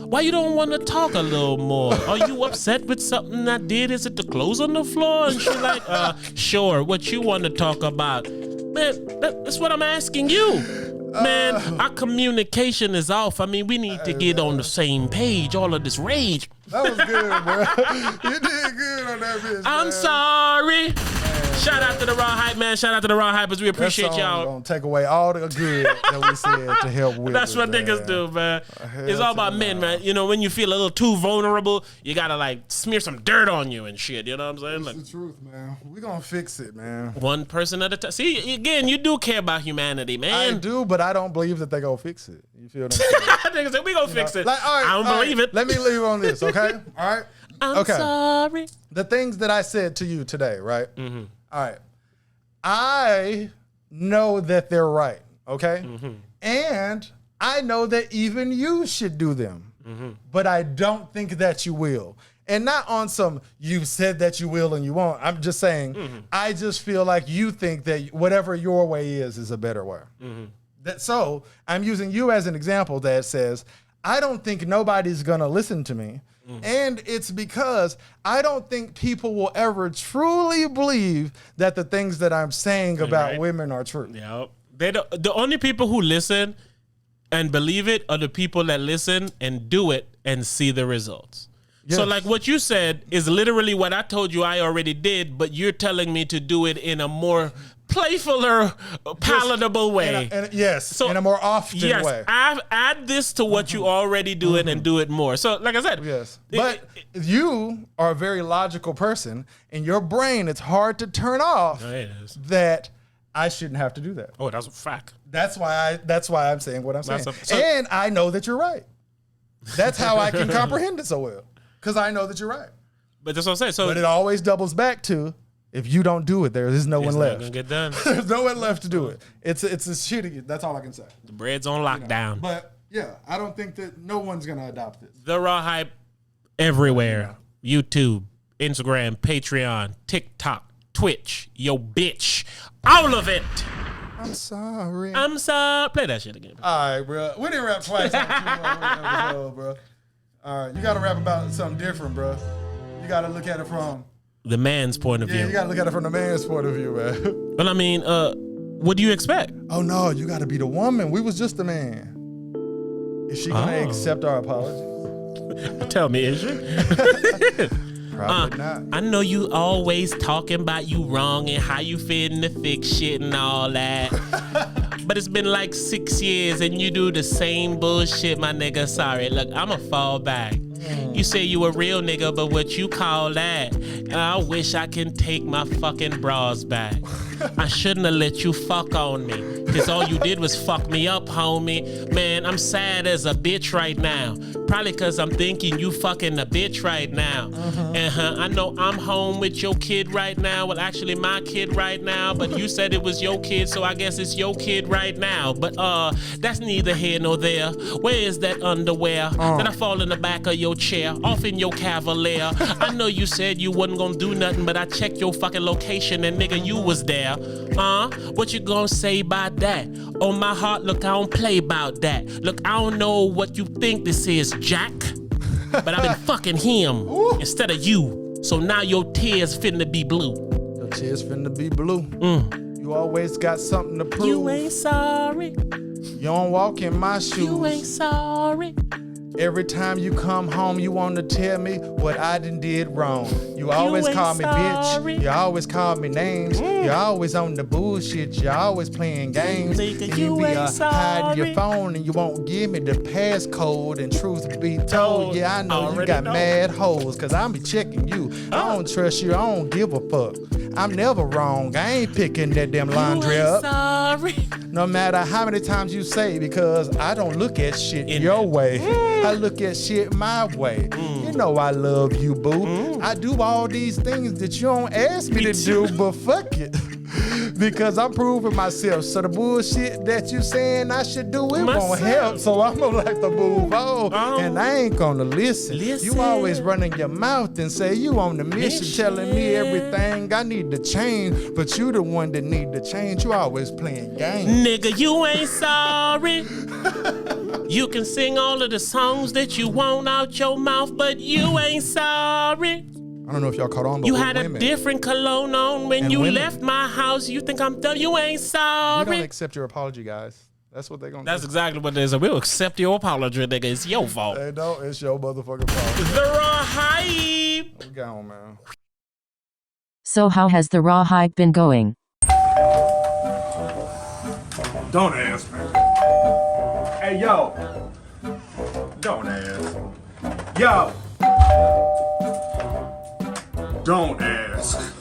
why you don't want to talk a little more? Are you upset with something I did? Is it the clothes on the floor? And she's like, sure, what you want to talk about? Man, that's what I'm asking you. Man, our communication is off. I mean, we need to get on the same page. All of this rage. That was good, bro. You did good on that bitch, I'm sorry. Shout out to the Raw Hype, man. Shout out to the Raw Hypers. We appreciate y'all. Gonna take away all the good that we said to help with. That's what niggas do, man. It's all about men, man. You know, when you feel a little too vulnerable, you gotta like smear some dirt on you and shit. You know what I'm saying? Like, the truth, man. We gonna fix it, man. One person at a time. See, again, you do care about humanity, man. I do, but I don't believe that they gonna fix it. You feel what I'm saying? Niggas say, we gonna fix it. Like, all right, I don't believe it. Let me leave on this, okay? All right? I'm sorry. The things that I said to you today, right? Mm-hmm. All right. I know that they're right, okay? Mm-hmm. And I know that even you should do them. Mm-hmm. But I don't think that you will. And not on some, you said that you will and you won't. I'm just saying, I just feel like you think that whatever your way is a better way. So I'm using you as an example that says, I don't think nobody's gonna listen to me. And it's because I don't think people will ever truly believe that the things that I'm saying about women are true. Yep. The only people who listen and believe it are the people that listen and do it and see the results. Yes. So like what you said is literally what I told you I already did, but you're telling me to do it in a more playfuler, palatable way. Yes, in a more often way. Add this to what you already doing and do it more. So like I said. Yes. But you are a very logical person. In your brain, it's hard to turn off that I shouldn't have to do that. Oh, that's a fact. That's why I'm saying what I'm saying. And I know that you're right. That's how I can comprehend it so well. Because I know that you're right. But that's what I'm saying. So, but it always doubles back to, if you don't do it, there's no one left. It's not gonna get done. There's no one left to do it. It's a shitty. That's all I can say. The bread's on lockdown. But yeah, I don't think that no one's gonna adopt this. The Raw Hype everywhere. YouTube, Instagram, Patreon, TikTok, Twitch, yo bitch, all of it. I'm sorry. Play that shit again. All right, bro. We didn't rap twice on 2 episode, bro. All right, you gotta rap about something different, bro. You gotta look at it from the man's point of view. Yeah, you gotta look at it from the man's point of view, man. But I mean, what do you expect? Oh no, you gotta be the woman. We was just the man. Is she gonna accept our apologies? Tell me, is she? Probably not. I know you always talking about you wrong and how you fitting to fix shit and all that. But it's been like 6 years and you do the same bullshit, my nigga. Sorry, look, I'ma fall back. You say you a real nigga, but what you call that? I wish I can take my fucking bras back. I shouldn't have let you fuck on me, cause all you did was fuck me up, homie. Man, I'm sad as a bitch right now. Probably cause I'm thinking you fucking a bitch right now. I know I'm home with your kid right now. Well, actually my kid right now, but you said it was your kid, so I guess it's your kid right now. But that's neither here nor there. Where is that underwear that I fall in the back of your chair, off in your Cavalier? I know you said you wasn't gonna do nothing, but I checked your fucking location and nigga, you was there. What you gonna say about that? On my heart, look, I don't play about that. Look, I don't know what you think this is, Jack, but I've been fucking him instead of you. So now your tears finna be blue. Your tears finna be blue. You always got something to prove. You ain't sorry. You don't walk in my shoes. You ain't sorry. Every time you come home, you want to tell me what I did wrong. You always call me bitch. You always call me names. You always on the bullshit. You always playing games. And you be hiding your phone and you won't give me the passcode. And truth be told, yeah, I know you got mad hoes, cause I'm be checking you. I don't trust you. I don't give a fuck. I'm never wrong. I ain't picking that damn laundry up. Sorry. No matter how many times you say, because I don't look at shit your way. I look at shit my way. You know I love you, boo. I do all these things that you don't ask me to do, but fuck it. Because I'm proving myself. So the bullshit that you saying I should do, it won't help. So I'm gonna like to move on. And I ain't gonna listen. You always running your mouth and say you on the mission, telling me everything I need to change. But you the one that need to change. You always playing games. Nigga, you ain't sorry. You can sing all of the songs that you want out your mouth, but you ain't sorry. I don't know if y'all caught on, but you had a different cologne on when you left my house. You think I'm dumb? You ain't sorry. We don't accept your apology, guys. That's what they're gonna do. That's exactly what it is. We'll accept your apology, nigga. It's your fault. Hey, no, it's your motherfucking fault. The Raw Hype. We gone, man. So how has the Raw Hype been going? Don't ask me. Hey, yo. Don't ask. Yo. Don't ask.